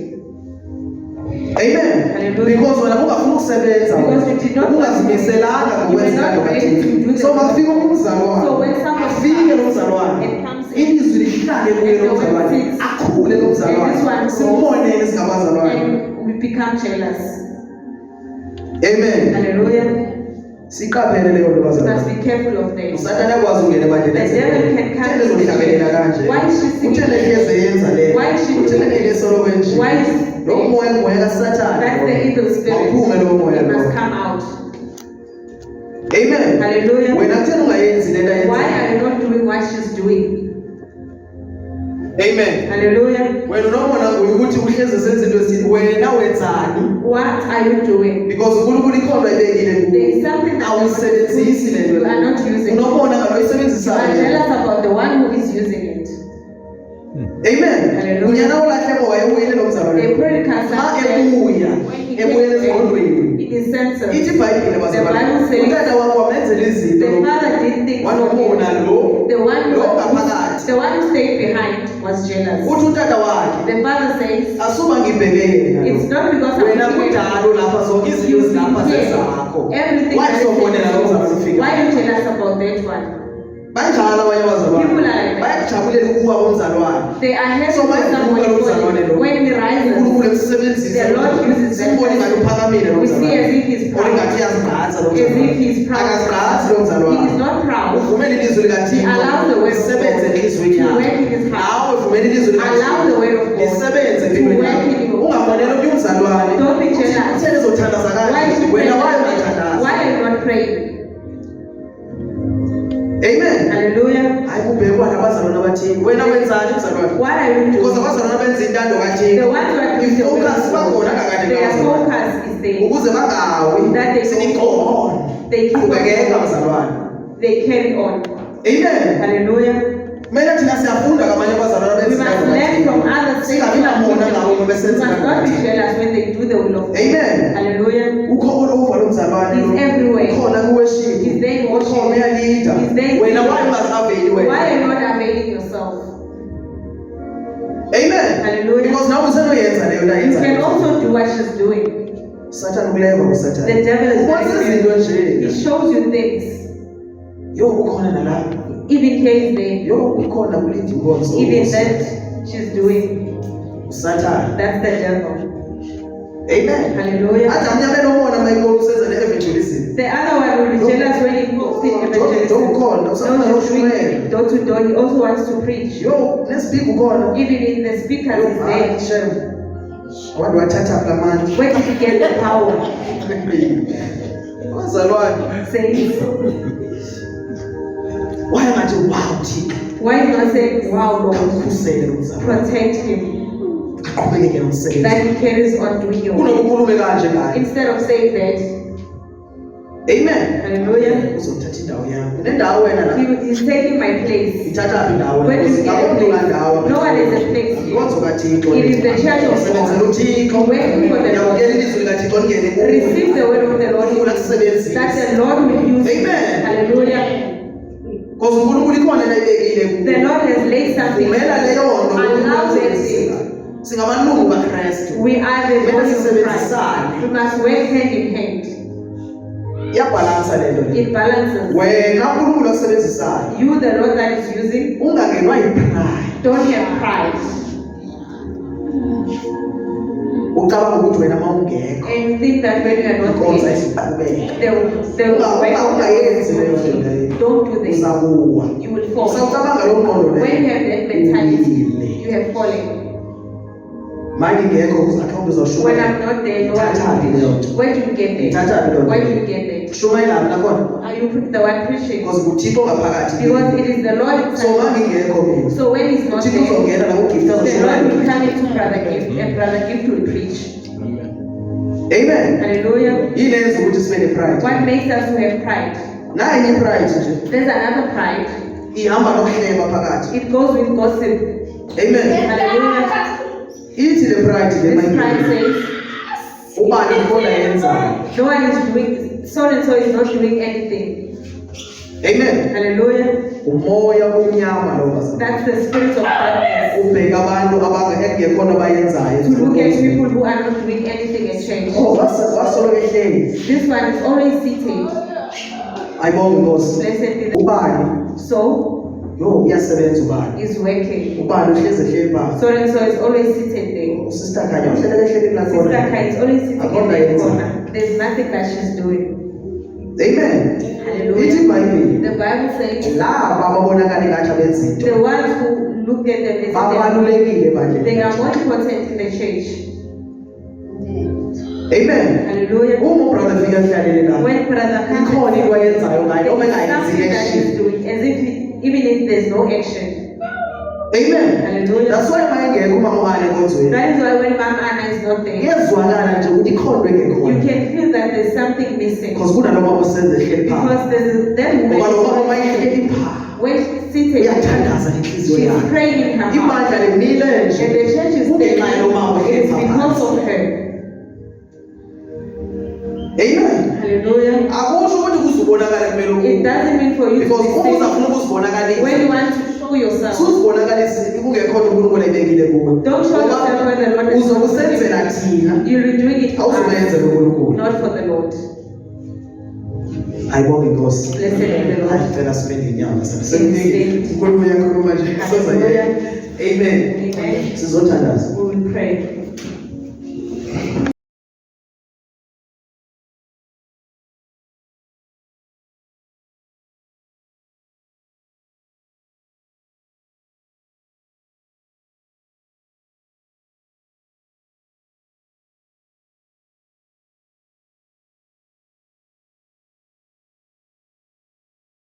Amen. Hallelujah. Because wena ungafuna ukusebenza. Because you did not- Ungazimiselanga You were ngokwenza not ready to do the So mafika umzalwane. So when someone Afike lo mzalwane. and comes in Ilizwi lihlale kuye lo mzalwane. Akhule lo And this mzalwane. one Simbonele singabazalwane. and we become jealous. Amen. Hallelujah. Siqaphele leyo nto We must bazalwane. be careful of that. Usathane akwazi ukungena ebandleni. The devil can come Uthele zokuhlabelela kanje. Why is she singing? Uthele hleze yenza le. Why is she Uthele doing ngeke solo kwenje. Why is Lo moya ngumoya kaSathane. that's the evil spirit? Awuphume lo moya It lo. must come out. Amen. Hallelujah. Wena kutheni ungayenzi lento Why ayenzayo? are you not doing what she's doing? Amen. Hallelujah. Wena unomona ukuthi uhleze senze into ezithini wena wenzani? What are you doing? Because uNkulunkulu ikhona ayibekile There is something that awuyisebenzisi le you nto. are not using. Unomona ngalo You are oyisebenzisayo. jealous about the one who is using it. Amen. Hallelujah. Unyana olahle ngoba ebuyele lo A mzalwane. prodigal Ma son ebuya, when he ebuyele came back ezingqondweni. in his senses, Ithi iBhayibhile the bazalwane. Bible says Utata wakho wamenzela the izinto. father did things for Wanomona him. lo. The one Lo ngaphakathi. the one who stayed behind was jealous. Uthi utata wakhe The father says, asuba ngibheke yena. it's not because I'm Wena looking at kudalo lapha zonke izinto you. You zilapha Izindaba hear zezakho. everything Why that so bonela is uzalwane ufika? why you tell us about that one? Banjalo abanye abazalwane. People are like that. Bayakujabulela ukuwa komzalwane. They are happy So with somebody when he rises. uNkulunkulu emsebenzisa. The Lord uses them. Simbone ngabe uphakamile lo We see mzalwane. as if he's proud. Olingathi uyazigqatsa lo As if mzalwane. he's proud. Akazigqatsi lo mzalwane. He is not proud. Uvumela ilizwi likaThixo. He allows the word of God lisebenze enhliziyweni to yakho. work in his heart. Nawe vumela ilizwi likaThixo. Allow the word of God lisebenze to empilweni work yakho. in you. Ungamonela omnye umzalwane. Don't be jealous. Utheni uzothandaza Why kanje? you Wena waye pray? ungathandazi. Why are you not praying? Amen. Hallelujah. Hayi kubhekwa nabazalwane abathini. Wena wenzani mzalwane? What are you Because doing? abazalwane benza intando kaThixo. The ones who are doing the will Ifocus of bakhona God, kakade their ngabazalwane. focus is there. Ukuze bangawi. That they Sithi don't go on. They keep Qhubekeka on. mzalwane. They carry on. Amen. Hallelujah. Kumele thina siyafunda kamanye abazalwane We benza must intando learn from kaThixo. others. Singabi namona ngawo uma We besenza must intando not be kaThixo. jealous when they do the will of God. Amen. Hallelujah. Ukho all over lo mzalwane lo. He's everywhere. Ukhona ku-worship. He's there in worship. Ukhona uyalida. He's there in Wena worship. waye ungazaveli wena. Why are you not availing yourself? Amen. Hallelujah. Because nawe usenoyenza leyo nto You ayenza. can also do what she's doing. Sathane kuleva kusathane. The devil is Ubona very izinto clear. He nje. shows you things. Yo ukhona nalapha. Even case there. Yo ukhona kulindi inkonzo. Even that she's doing. Sathane. That's the devil. Amen. Hallelujah. Athi amnyama nomona mayibona usenza le-evangelism. The other one will be jealous when he goes in evangelism. Don't Door to door, he also wants to preach. Yo nespeak ukhona. Even in the speakers is there. Shem. Abantu wathatha la manje. Where did he get the power? Wazalwane. Says, Wayengathi wow Thixo. why not say, wow, Lord, Ukhusele lo mzalwane. protect him, Aqhubekeke nomsebenzi. that he carries on doing your will. Kunokukhulume kanje ngaye. Instead of saying that, Amen. hallelujah, Uzothatha indawo yakho. Nendawo wena la. he's taking my place. Ithatha indawo. Where do you get a Akukho place? ndawo. No one is a place here. Inkonzo kaThixo. It is the church of Usebenzela God. uThixo. Working for the Lord. Yamukela ilizwi likaThixo lingene kuwe. Receive the word of the Lord uNkulunkulu akusebenzise. that the Lord will use. Amen. Hallelujah. Because uNkulunkulu ikhona la ibekile kuwe. The Lord has laid something. Vumela leyo nto. Allow that thing. Singamalungu kaKristu. We are the body of Christ. Sisebenzisane. We must work hand in hand. Iyabhalansa le nto. It balances. Wena uNkulunkulu akusebenzisayo. You, the Lord that is using, Ungangenwa yipride. don't have pride. Ucabanga ukuthi wena mawungekho. And you think that when you are not Inkonzo there, ayiqhubeke. they will work on Ungayenzi leyo nto the leyo. Don't do this. Uzakuwa. You will fall. Usawucabanga lo mqondo leyo. When you have that mentality, Uwile. you have fallen. Manje ngekho akho When uzoshumayela. I'm not there, no one Ithathaphi leyo will nto. preach. Where do you get there? Ithathaphi leyo nto. Where do you get there? Kushumayela nakhona. Are you the one preaching? Because kuThixo ngaphakathi. Because it is the Lord So inside. mangingekho mina. So when he's not uThixo there, uzongena la ugift the Lord will azoshumayela. come into Brother Gift, and Brother Gift will preach. Amen. Hallelujah. Yini eyenza ukuthi sibe nepride? What makes us to have pride? Nayi ipride nje. There's another pride. Ihamba nokuhleba phakathi. It goes with gossip. Amen. Hallelujah. Ithi le pride le This pride manje. says, Ubani khona yenzayo. no one is doing, so and so is not doing anything. Amen. Hallelujah. Umoya omnyama lo bazalwane. That's the spirit of darkness. Ubheka abantu abangekhona abayenzayo. To look at people who are not doing anything and change. Oh, wasolo ehleli. This one is always seated. Ayibonge Nkosi. Blessed be the Ubani? So Yo, uyasebenza ubani? is working. Ubani uhlezi ehleli phansi. So and so is always seated there. Sister Khanya uhleli ehleli la Sister khona. Kai is always sitting in Akona that yenza. corner. There's nothing that she's doing. Amen. Ithi Hallelujah. iBhayibheli. The Bible says Laba ababonakala ngathi abenza into. the ones who look at them, Babalulekile manje. they are more important in the church. Amen. Hallelujah. Uma ubrother fika ehlalele la. When brother comes, Ikhona into ayenzayo ngayo noma something engayenzi that action. he's doing, as if even if there's no action. Amen. Hallelujah. That's why mayengekho uma ngane enkonzweni. That is why when Mama Anna is not there, Iyezwakala nje ukuthi ikhona you engekhona. can feel that there's something missing. Because kunaloma osenze ehleli phansi. Because there's that Ngoba lo mama woman, mayehleli phansi. when she's seated, Uyathandaza inhliziyo she's yakhe. praying in her heart. Ibandla limile nje. And the church is there. Kungenxa yalo mama ohleli It's because phansi. of her. Amen. Hallelujah. Akusho ukuthi kuzobonakala kumele It doesn't mean for you to because uma be uzafuna when ukuzibonakalisa you want to show yourself. suzibonakalisa kungekhona uNkulunkulu ayibekile kuwe. Don't show yourself when the Lord is Uzokusenzela thina You're doing it for us, awuzumenzela uNkulunkulu. not for the Lord. Lord. Ayibonge Nkosi. Blessed be the Lord. Ayicela sibe ngenyanga. Amen. Inkulumo yakhuluma nje. Hallelujah. Amen. Amen. Sizothandaza. We will pray.